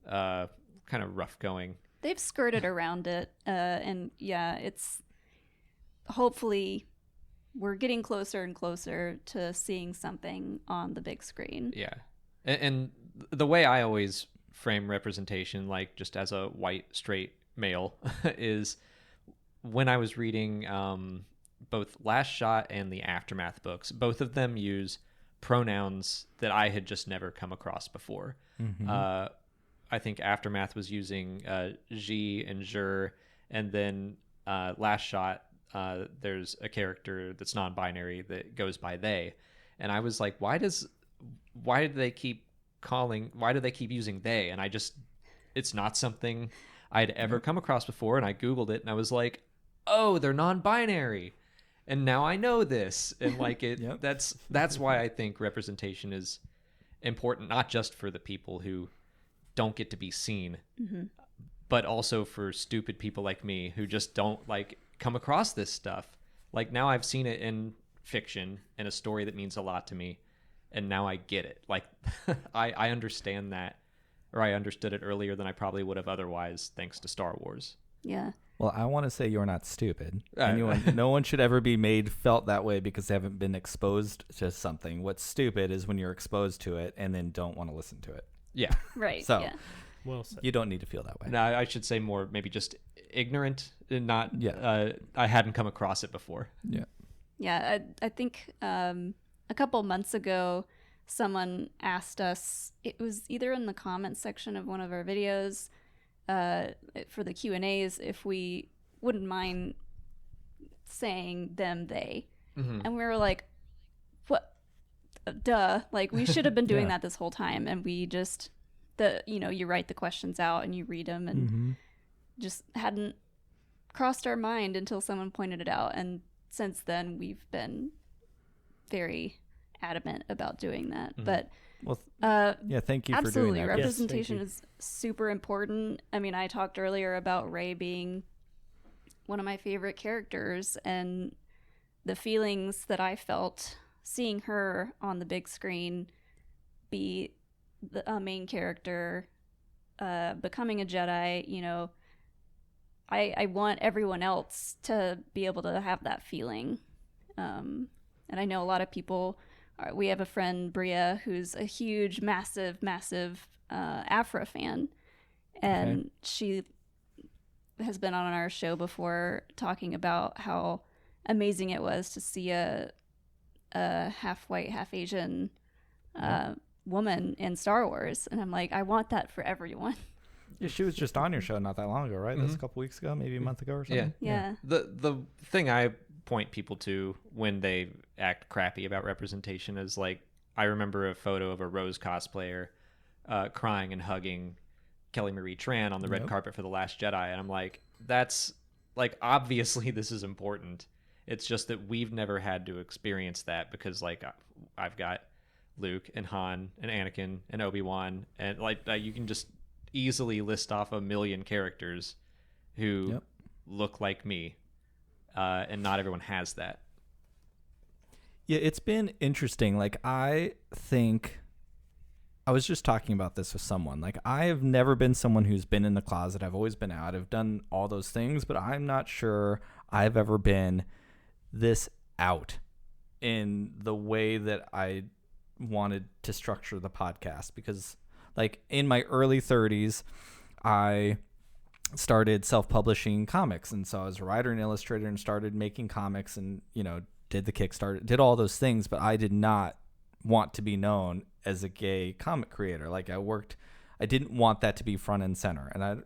kind of rough going. They've skirted around it, and yeah, it's hopefully we're getting closer and closer to seeing something on the big screen. Yeah, and the way I always frame representation, like just as a white straight male, is when I was reading both Last Shot and the Aftermath books, both of them use pronouns that I had just never come across before. I think Aftermath was using she and jer, and then Last Shot, there's a character that's non-binary that goes by they. And I was like, why does why do they keep using they? And it's not something I'd ever come across before. And I Googled it and I was like, oh, they're non-binary. And now I know this. And like that's why I think representation is important, not just for the people who don't get to be seen, but also for stupid people like me who just don't like come across this stuff. Like now I've seen it in fiction in a story that means a lot to me, and now I get it. Like I understand that, or I understood it earlier than I probably would have otherwise, thanks to Star Wars. Yeah. Well, I want to say you're not stupid. No one should ever be felt that way because they haven't been exposed to something. What's stupid is when you're exposed to it and then don't want to listen to it. Yeah. Right. So Well said. you don't need to feel that way. No, I should say more maybe just ignorant and not, I hadn't come across it before. Yeah. Yeah, I think a couple months ago, someone asked us, it was either in the comments section of one of our videos for the Q&As, if we wouldn't mind saying them, they. And we were like, what? Duh. Like, we should have been doing that this whole time. And we just, you write the questions out and you read them and just hadn't crossed our mind until someone pointed it out. And since then, we've been very adamant about doing that. But thank you for doing absolutely, that. representation is super important. I mean, I talked earlier about Rey being one of my favorite characters, and the feelings that I felt seeing her on the big screen be the main character, becoming a Jedi. I want everyone else to be able to have that feeling. And I know a lot of people, we have a friend, Bria, who's a huge, massive Afra fan. And she has been on our show before talking about how amazing it was to see a half white, half Asian woman in Star Wars. And I'm like, I want that for everyone. Yeah, she was just on your show not that long ago, right? That's a couple weeks ago, maybe a month ago or something. Yeah. The thing I point people to when they act crappy about representation is like, I remember a photo of a Rose cosplayer crying and hugging Kelly Marie Tran on the red carpet for The Last Jedi. And I'm like, that's like, obviously this is important. It's just that we've never had to experience that because like I've got Luke and Han and Anakin and Obi-Wan, and like you can just easily list off a million characters who look like me, and not everyone has that. Yeah, it's been interesting. Like, I think I was just talking about this with someone. Like, I have never been someone who's been in the closet. I've always been out. I've done all those things, but I'm not sure I've ever been this out in the way that I wanted to structure the podcast, because like in my early 30s, I started self-publishing comics. And so I was a writer and illustrator and started making comics and, did the Kickstarter, did all those things, but I did not want to be known as a gay comic creator. Like I didn't want that to be front and center. And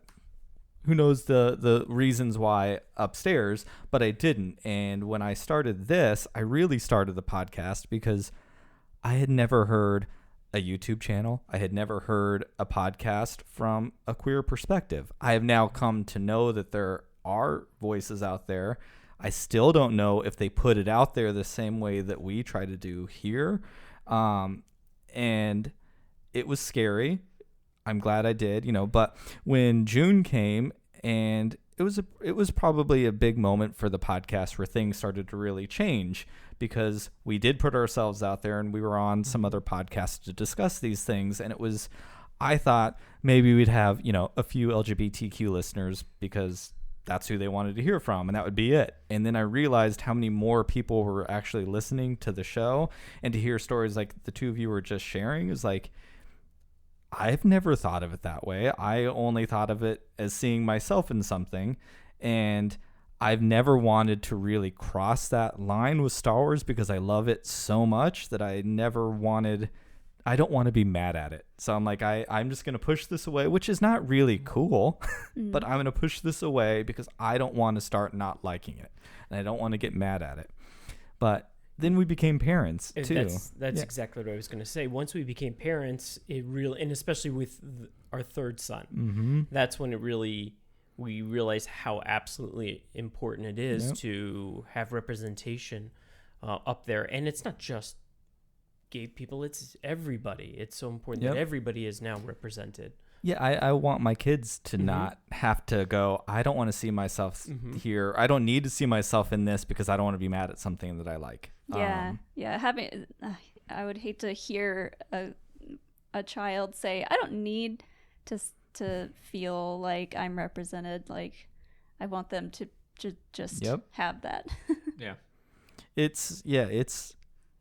who knows the reasons why upstairs, but I didn't. And when I started this, I really started the podcast because I had never heard a YouTube channel. I had never heard a podcast from a queer perspective. I have now come to know that there are voices out there. I still don't know if they put it out there the same way that we try to do here. And it was scary. I'm glad I did, but when June came, and it was probably a big moment for the podcast where things started to really change, because we did put ourselves out there and we were on some other podcasts to discuss these things. And I thought maybe we'd have, a few LGBTQ listeners because that's who they wanted to hear from, and that would be it. And then I realized how many more people were actually listening to the show, and to hear stories like the two of you were just sharing is like, I've never thought of it that way. I only thought of it as seeing myself in something, and I've never wanted to really cross that line with Star Wars because I love it so much that I don't want to be mad at it. So I'm like, I'm just going to push this away, which is not really cool, but I'm going to push this away because I don't want to start not liking it, and I don't want to get mad at it. But then we became parents too. That's exactly what I was going to say. Once we became parents, it really, and especially with our third son, that's when we realized how absolutely important it is to have representation up there. And it's not just gay people, it's everybody. It's so important that everybody is now represented. Yeah, I want my kids to not have to go, I don't want to see myself here. I don't need to see myself in this because I don't want to be mad at something that I like. Yeah, I would hate to hear a child say, I don't need to feel like I'm represented. Like, I want them to just have that.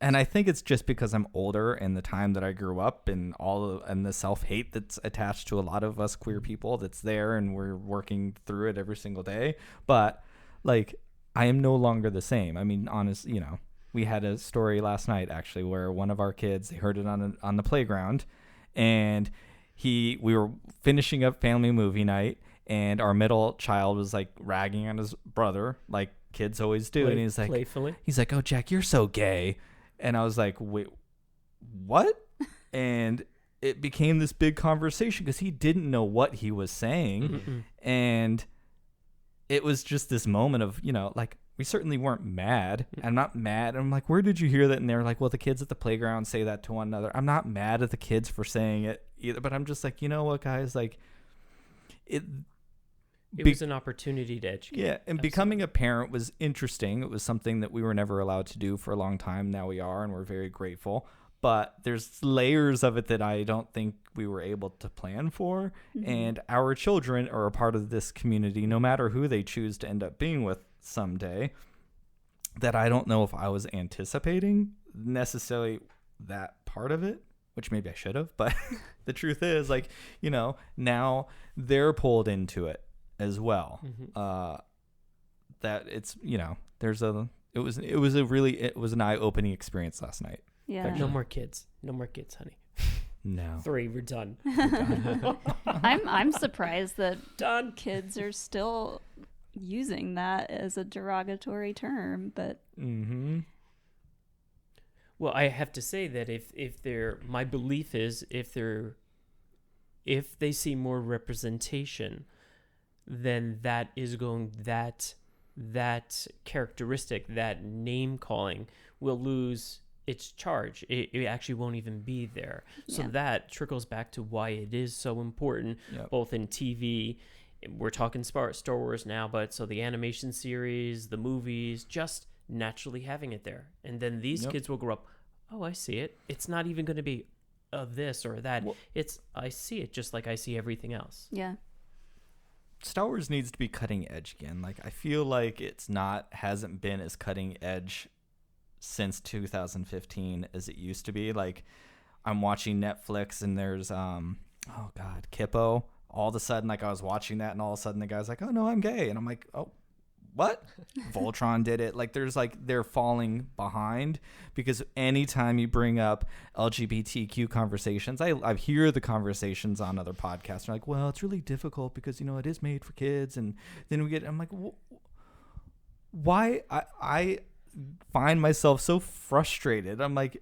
And I think it's just because I'm older and the time that I grew up and and the self-hate that's attached to a lot of us queer people that's there, and we're working through it every single day. But like, I am no longer the same. I mean, honestly, we had a story last night actually where one of our kids, they heard it on the playground, and we were finishing up family movie night, and our middle child was like ragging on his brother like kids always do, and he's like, playfully, he's like, "Oh, Jack, you're so gay." And I was like, wait, what? And it became this big conversation because he didn't know what he was saying. And it was just this moment of, like, we certainly weren't mad. I'm not mad. I'm like, where did you hear that? And they're like, well, the kids at the playground say that to one another. I'm not mad at the kids for saying it either. But I'm just like, you know what, guys? Like, it was an opportunity to educate. Yeah, and becoming a parent was interesting. It was something that we were never allowed to do for a long time. Now we are, and we're very grateful. But there's layers of it that I don't think we were able to plan for. And our children are a part of this community, no matter who they choose to end up being with someday, that I don't know if I was anticipating necessarily that part of it, which maybe I should have. But the truth is, like, now they're pulled into it as well. That it's, it was an eye-opening experience last night. Yeah. No more kids, honey. No. 3, we're done. I'm surprised that kids are still using that as a derogatory term, but well, I have to say that my belief is if they see more representation, then that characteristic, that name calling will lose its charge. It actually won't even be there. So that trickles back to why it is so important, both in TV. We're talking Star Wars now, but so the animation series, the movies, just naturally having it there. And then these kids will grow up, oh, I see it. It's not even going to be this or that. Well, I see it just like I see everything else. Yeah. Star Wars needs to be cutting edge again. Like, I feel like hasn't been as cutting edge since 2015 as it used to be. Like, I'm watching Netflix and there's Kippo. All of a sudden, like, I was watching that and all of a sudden the guy's like, oh no, I'm gay. And I'm like, oh, what? Voltron did it. Like, they're falling behind because anytime you bring up LGBTQ conversations, I hear the conversations on other podcasts. They're like, well, it's really difficult because, it is made for kids. And then I'm like, why? I find myself so frustrated. I'm like,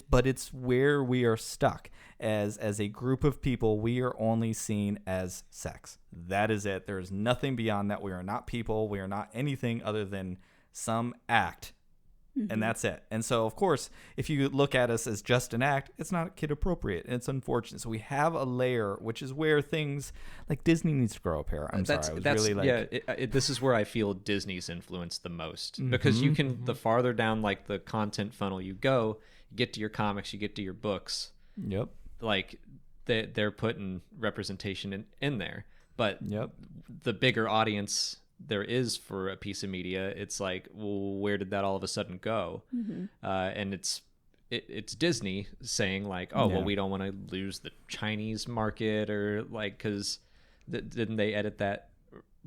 but it's where we are stuck as a group of people. We are only seen as sex. That is it. There is nothing beyond that. We are not people. We are not anything other than some act. And that's it. And so, of course, if you look at us as just an act, it's not kid appropriate. And it's unfortunate. So we have a layer, which is where things like Disney needs to grow up here. This is where I feel Disney's influence the most, because you can, the farther down like the content funnel you go, you get to your comics, you get to your books. Yep. Like they're putting representation in there, but the bigger audience there is for a piece of media, it's like, well, where did that all of a sudden go? And it's Disney saying like, well, we don't want to lose the Chinese market, or like, because didn't they edit that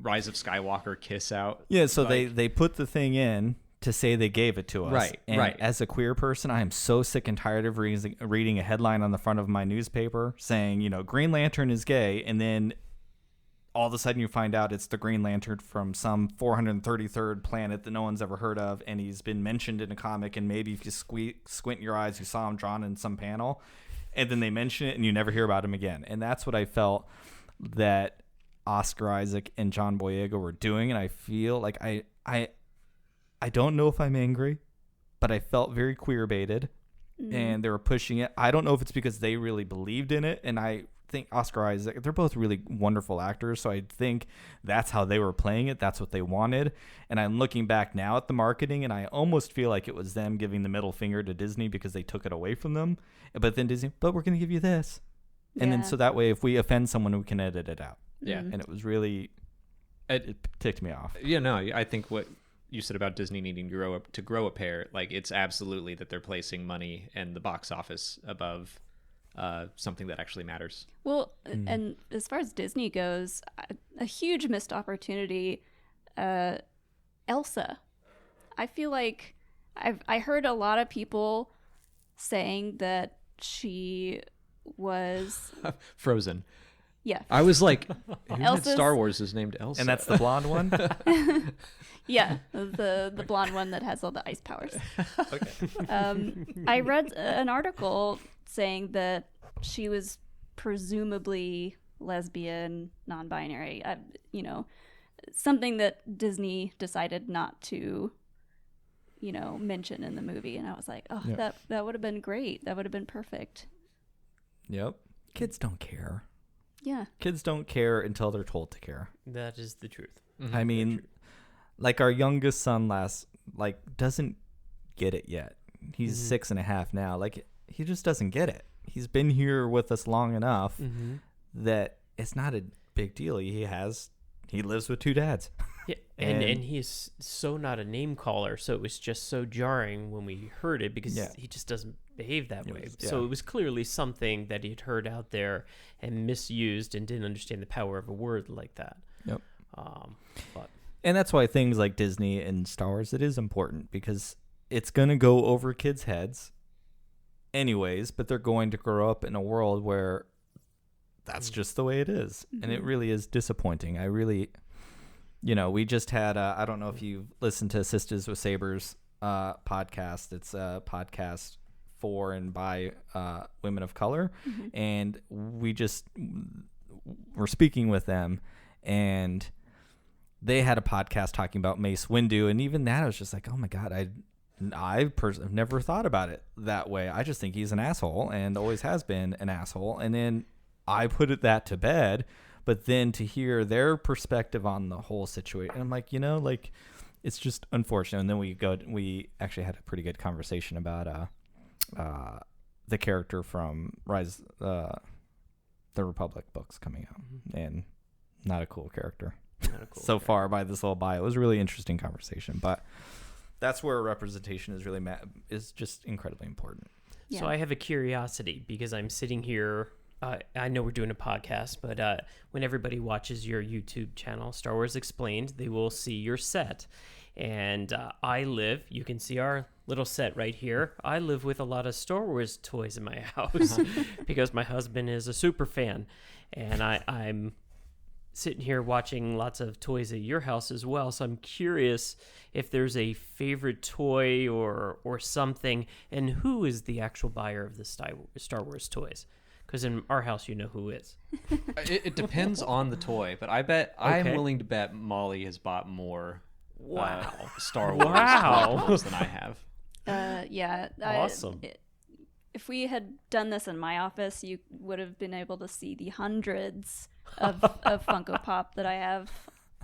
Rise of Skywalker kiss out? Yeah, so they put the thing in to say they gave it to us. Right, and right. As a queer person, I am so sick and tired of reading a headline on the front of my newspaper saying, Green Lantern is gay, and then all of a sudden you find out it's the Green Lantern from some 433rd planet that no one's ever heard of, and he's been mentioned in a comic, and maybe if you squint your eyes, you saw him drawn in some panel, and then they mention it, and you never hear about him again. And that's what I felt that Oscar Isaac and John Boyega were doing, and I feel like I don't know if I'm angry, but I felt very queer-baited, and they were pushing it. I don't know if it's because they really believed in it, and I think Oscar Isaac, they're both really wonderful actors, so I think that's how they were playing it. That's what they wanted. And I'm looking back now at the marketing, and I almost feel like it was them giving the middle finger to Disney because they took it away from them. But then Disney, but we're going to give you this. And then so that way, if we offend someone, we can edit it out. Yeah. And it was really, it ticked me off. Yeah, no, I think what you said about Disney needing to grow a pair, like, it's absolutely that they're placing money and the box office above something that actually matters. Well, and as far as Disney goes, a huge missed opportunity. Elsa. I feel like I heard a lot of people saying that she was Frozen. Yeah. I was like, who in Elsa's... Star Wars is named Elsa? And that's the blonde one? Yeah, the blonde one that has all the ice powers. Okay. I read an article saying that she was presumably lesbian, non-binary, something that Disney decided not to, mention in the movie. And I was like, that would have been great. That would have been perfect. Yep. Kids don't care. Yeah. Kids don't care until they're told to care. That is the truth. Mm-hmm. I mean, like our youngest son doesn't get it yet. He's 6.5 now. Like, he just doesn't get it. He's been here with us long enough that it's not a big deal. He lives with 2 dads. Yeah, and he's so not a name caller, so it was just so jarring when we heard it because he just doesn't behave that way. So it was clearly something that he'd heard out there and misused and didn't understand the power of a word like that. Yep. But And that's why things like Disney and Star Wars, it is important because it's going to go over kids' heads anyways, but they're going to grow up in a world where that's just the way it is. And it really is disappointing. I really, we just had, I don't know if you've listened to Sisters with Sabers podcast. It's a podcast for and by women of color. And we just were speaking with them, and they had a podcast talking about Mace Windu, and even that I was just like, oh my God, I've never thought about it that way. I just think he's an asshole and always has been an asshole. And then I put that to bed, but then to hear their perspective on the whole situation, I'm like, it's just unfortunate. And then we actually had a pretty good conversation about the character from Rise, the Republic books coming out, and not a cool character. So far by this little bio. It was a really interesting conversation, but that's where representation is really is just incredibly important. Yeah. So I have a curiosity because I'm sitting here. I know we're doing a podcast, but when everybody watches your YouTube channel, Star Wars Explained, they will see your set. And you can see our little set right here. I live with a lot of Star Wars toys in my house because my husband is a super fan. And I'm sitting here watching lots of toys at your house as well. So I'm curious if there's a favorite toy or something, and who is the actual buyer of the Star Wars toys? Because in our house, you know who is. It depends on the toy, but I bet I'm willing to bet Mollie has bought more Star Wars toys than I have. Yeah. Awesome. If we had done this in my office, you would have been able to see the hundreds of Funko Pop that I have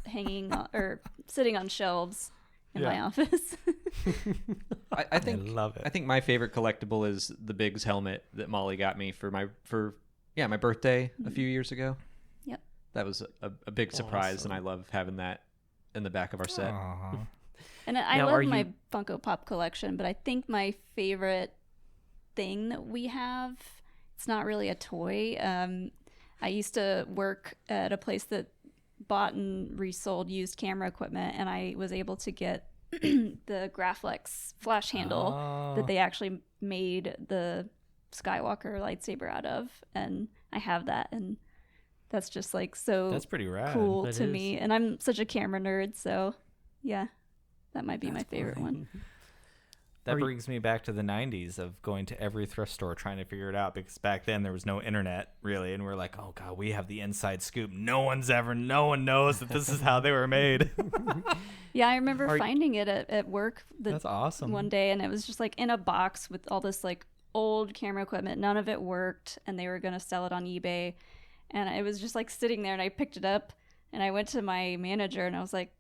hanging or sitting on shelves in my office. I think I love it. I think my favorite collectible is the Biggs helmet that Mollie got me for my birthday a few years ago. Yep. That was a big surprise, and I love having that in the back of our set. And I love my Funko Pop collection, but I think my favorite thing that we have, it's not really a toy. I used to work at a place that bought and resold used camera equipment, and I was able to get the Graflex flash handle that they actually made the Skywalker lightsaber out of, and I have that, and that's just like so that's pretty rad. cool That to is. me. And I'm such a camera nerd, so yeah, that might be my favorite one. That brings me back to the 90s of going to every thrift store trying to figure it out, because back then there was no internet really, and we're like, oh god, we have the inside scoop. No one knows that this is how they were made. Yeah, I remember finding it at work That's awesome. one day, and it was just like in a box with all this like old camera equipment. None of it worked, and they were going to sell it on eBay. And it was just like sitting there, and I picked it up, and I went to my manager, and I was like,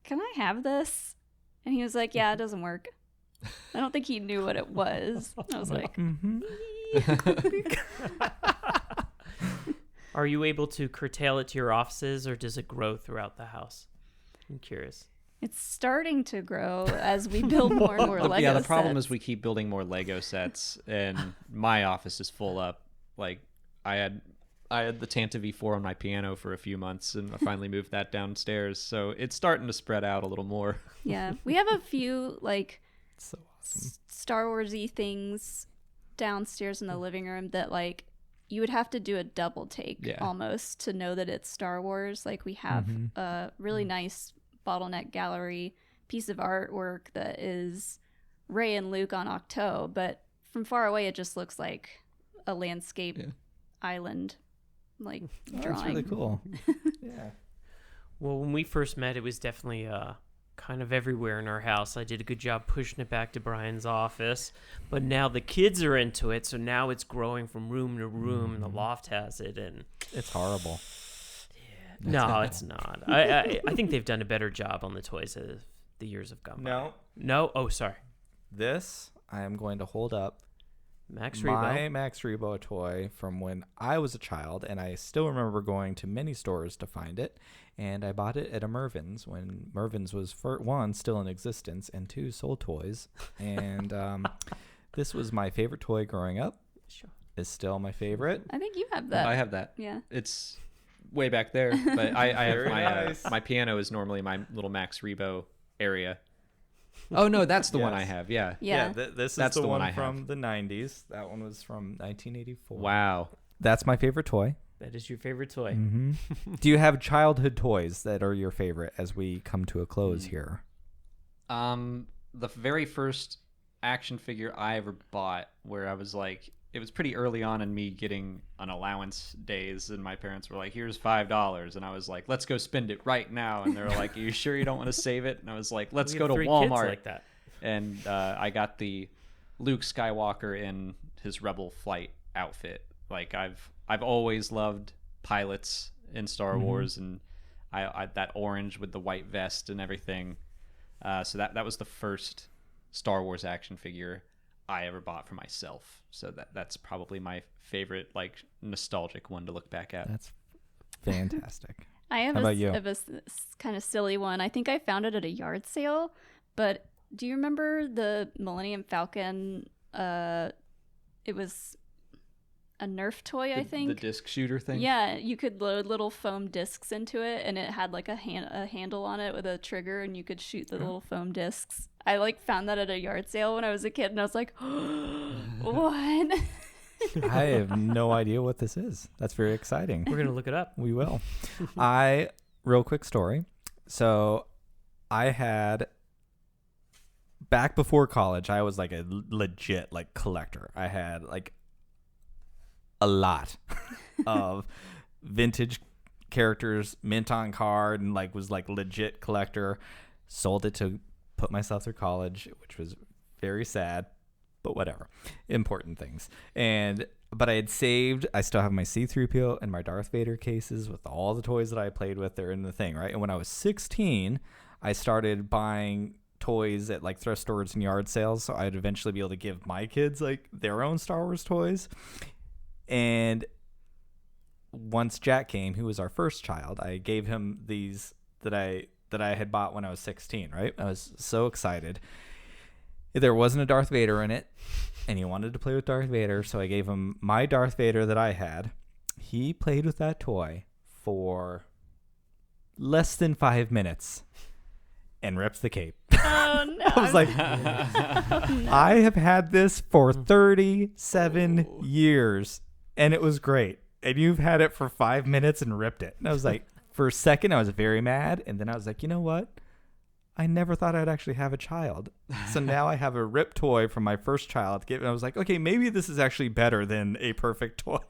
can I have this? And he was like, yeah, it doesn't work. I don't think he knew what it was. I was like, Are you able to curtail it to your offices, or does it grow throughout the house? I'm curious. it's starting to grow as we build more and more Lego Yeah, the problem sets. is we keep building more Lego sets, and my office is full up. Like, I had the Tanta V4 on my piano for a few months, and I finally moved that downstairs. So it's starting to spread out a little more. Yeah, we have a few like So awesome. Star Wars-y things downstairs in the living room that like you would have to do a double take almost to know that it's Star Wars. Like we have a really nice bottleneck gallery piece of artwork that is Rey and Luke on Octo, but from far away it just looks like a landscape island like drawing. That's really cool. Yeah. Well, when we first met, it was definitely kind of everywhere in our house. I did a good job pushing it back to Brian's office, but now the kids are into it, so now it's growing from room to room, and the loft has it, and It's horrible. no, it's not. I think they've done a better job on the toys as the years have gone by. No? Oh, sorry. This I am going to hold up. Max My Rebo. Max Rebo toy from when I was a child, and I still remember going to many stores to find it, and I bought it at a Mervyn's when Mervyn's was, for one, still in existence, and two, sold toys. And this was my favorite toy growing up. Sure. It's still my favorite. I think you have that. I have that. Yeah. It's way back there, but I have Very my nice. my piano is normally my little Max Rebo area. Oh no, that's the one I Yes. have. Yeah. Yeah. This is That's the the one one I from have. the 90s. That one was from 1984. Wow. That's my favorite toy. That is your favorite toy. Mm-hmm. Do you have childhood toys that are your favorite as we come to a close here? The very first action figure I ever bought, where I was like, it was pretty early on in me getting an allowance days, and my parents were like, here's $5, and I was like, let's go spend it right now, and they were like, are you sure you don't want to save it? And I was like, let's We go have to 3 kids Walmart. like that. And I got the Luke Skywalker in his Rebel Flight outfit. Like, I've always loved pilots in Star Wars, and I that orange with the white vest and everything. So that was the first Star Wars action figure I ever bought for myself. So that's probably my favorite, like, nostalgic one to look back at. That's fantastic. I have How about you? a kind of silly one. I think I found it at a yard sale, but do you remember the Millennium Falcon? It was a Nerf toy, I think. The disc shooter thing? Yeah, you could load little foam discs into it, and it had like a handle on it with a trigger, and you could shoot the little foam discs. I like found that at a yard sale when I was a kid, and I was like, what? I have no idea what this is. That's very exciting. We're going to look it up. We will. Real quick story. So I had, back before college, I was like a legit like collector. I had like a lot of vintage characters, mint on card, and like was like legit collector. Sold it to put myself through college, which was very sad, but whatever. Important things. But I had saved, I still have my C-3PO and my Darth Vader cases with all the toys that I played with. They're in the thing, right? And when I was 16, I started buying toys at like thrift stores and yard sales, so I'd eventually be able to give my kids like their own Star Wars toys. And once Jack came, who was our first child, I gave him these that I had bought when I was 16, right? I was so excited. There wasn't a Darth Vader in it, and he wanted to play with Darth Vader, so I gave him my Darth Vader that I had. He played with that toy for less than 5 minutes and ripped the cape. Oh, no. I was like, I have had this for 37 years, and it was great. and you've had it for 5 minutes and ripped it. And I was like, for a second, I was very mad. And then I was like, you know what? I never thought I'd actually have a child. So now I have a ripped toy from my first child. And I was like, okay, maybe this is actually better than a perfect toy.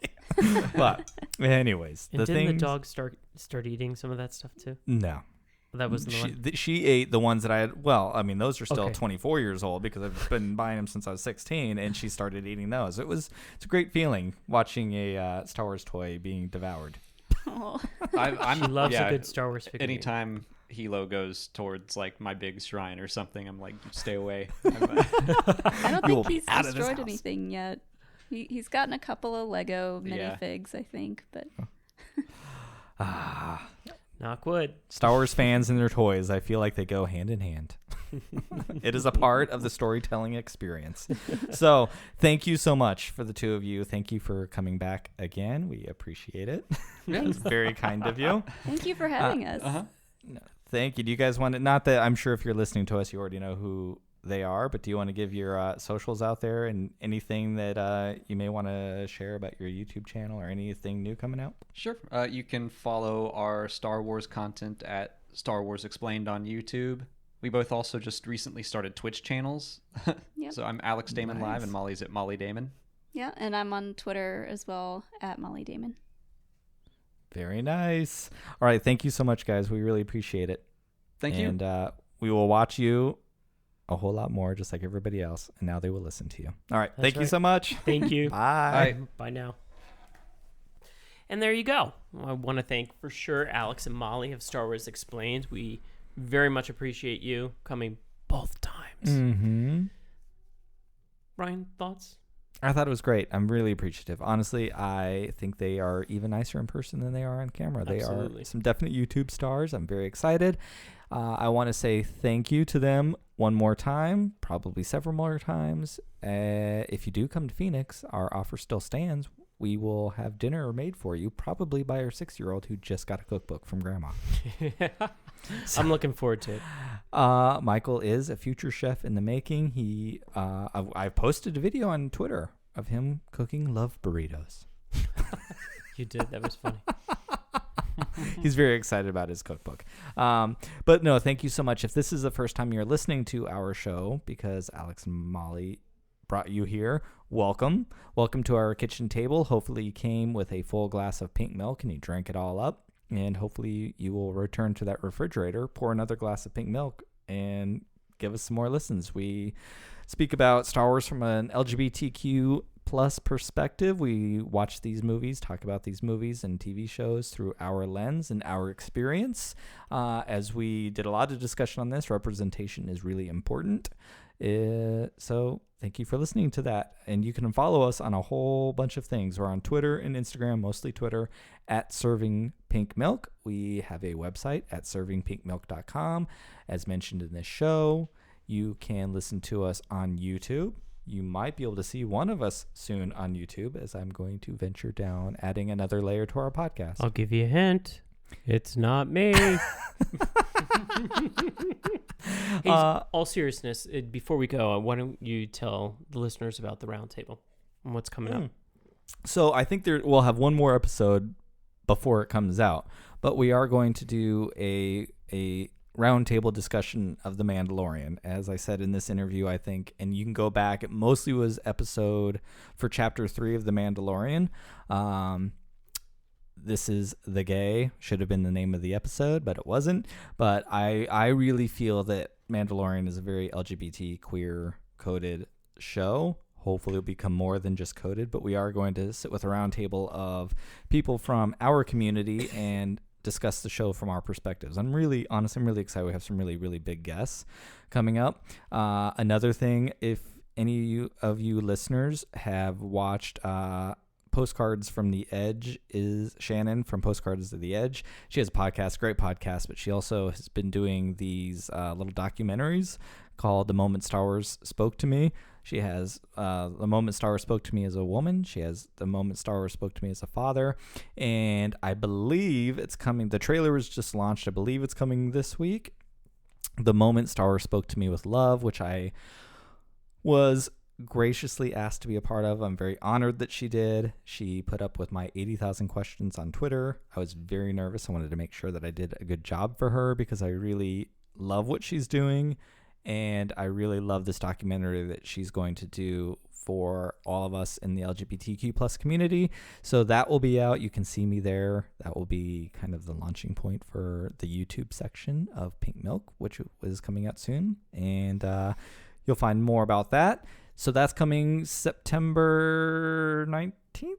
But anyways. And didn't the dog start eating some of that stuff too? No. That wasn't the one? She ate the ones that I had. Well, I mean, those are still 24 years old because I've been buying them since I was 16, and she started eating those. It's a great feeling watching a Star Wars toy being devoured. Oh. She loves a good Star Wars figure. Anytime Hilo goes towards like my big shrine or something, I'm like, stay away. I don't think he's destroyed anything yet. He's gotten a couple of Lego minifigs, I think, but knock wood. Star Wars fans and their toys, I feel like they go hand in hand. It is a part of the storytelling experience. So thank you so much for the two of you. Thank you for coming back again. We appreciate it. It's very kind of you. Thank you for having us. No, thank you. Do you guys want to, not that I'm sure if you're listening to us, you already know who they are, but do you want to give your socials out there and anything that you may want to share about your YouTube channel or anything new coming out? Sure. You can follow our Star Wars content at Star Wars Explained on YouTube. We both also just recently started Twitch channels. Yep. So I'm Alex Damon Live, and Mollie's at Mollie Damon. Yeah, and I'm on Twitter as well at Mollie Damon. Very nice. All right. Thank you so much, guys. We really appreciate it. Thank you. And we will watch you a whole lot more, just like everybody else. And now they will listen to you. All right. Thank you so much. Thank you. Bye. Bye now. And there you go. I want to thank for sure Alex and Mollie of Star Wars Explained. We very much appreciate you coming both times. Mm-hmm. Ryan, thoughts? I thought it was great. I'm really appreciative. Honestly, I think they are even nicer in person than they are on camera. Absolutely. They are some definite YouTube stars. I'm very excited. I want to say thank you to them one more time, probably several more times. If you do come to Phoenix, our offer still stands. We will have dinner made for you, probably by our 6-year-old who just got a cookbook from Grandma. So, I'm looking forward to it. Michael is a future chef in the making. I've posted a video on Twitter of him cooking love burritos. You did. That was funny. He's very excited about his cookbook. But no, thank you so much. If this is the first time you're listening to our show, because Alex and Mollie brought you here, welcome. Welcome to our kitchen table. Hopefully you came with a full glass of pink milk and you drank it all up. And hopefully you will return to that refrigerator, pour another glass of pink milk, and give us some more listens. We speak about Star Wars from an LGBTQ plus perspective. We watch these movies, talk about these movies and TV shows through our lens and our experience. As we did a lot of discussion on this, representation is really important. So thank you for listening to that. And you can follow us on a whole bunch of things. We're on Twitter and Instagram, mostly Twitter, at servingpinkmilk. We have a website at servingpinkmilk.com. As mentioned in this show, you can listen to us on YouTube. You might be able to see one of us soon on YouTube, as I'm going to venture down adding another layer to our podcast. I'll give you a hint. It's not me. Hey, all seriousness, before we go, why don't you tell the listeners about the roundtable and what's coming up? So I think we'll have one more episode before it comes out, but we are going to do a roundtable discussion of The Mandalorian. As I said in this interview, I think, and you can go back, it mostly was episode for chapter 3 of The Mandalorian. This is The Gay, should have been the name of the episode, but it wasn't. But I really feel that Mandalorian is a very LGBT queer coded show. Hopefully it'll become more than just coded, but we are going to sit with a roundtable of people from our community and discuss the show from our perspectives. I'm really excited. We have some really, really big guests coming up. Another thing, if any of you listeners have watched Postcards from the Edge, is Shannon from Postcards of the Edge. She has a podcast, great podcast, but she also has been doing these little documentaries called The Moment Star Wars Spoke to Me. She has The Moment Star Wars Spoke to Me as a woman. She has The Moment Star Wars Spoke to Me as a father. And I believe it's coming. The trailer was just launched. I believe it's coming this week. The Moment Star Wars Spoke to Me with Love, which I was graciously asked to be a part of. I'm very honored that she did. She put up with my 80,000 questions on Twitter. I was very nervous. I wanted to make sure that I did a good job for her because I really love what she's doing. And I really love this documentary that she's going to do for all of us in the LGBTQ plus community. So that will be out. You can see me there. That will be kind of the launching point for the YouTube section of Pink Milk, which is coming out soon. And you'll find more about that. So that's coming September 19th,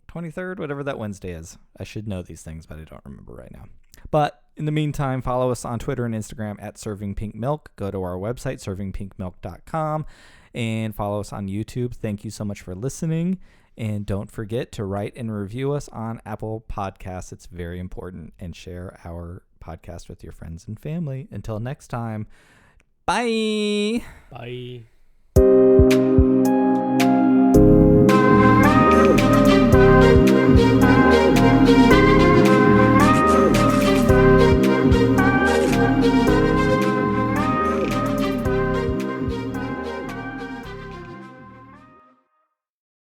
23rd, whatever that Wednesday is. I should know these things, but I don't remember right now. But in the meantime, follow us on Twitter and Instagram at servingpinkmilk. Go to our website, servingpinkmilk.com, and follow us on YouTube. Thank you so much for listening. And don't forget to write and review us on Apple Podcasts. It's very important. And share our podcast with your friends and family. Until next time, bye. Bye.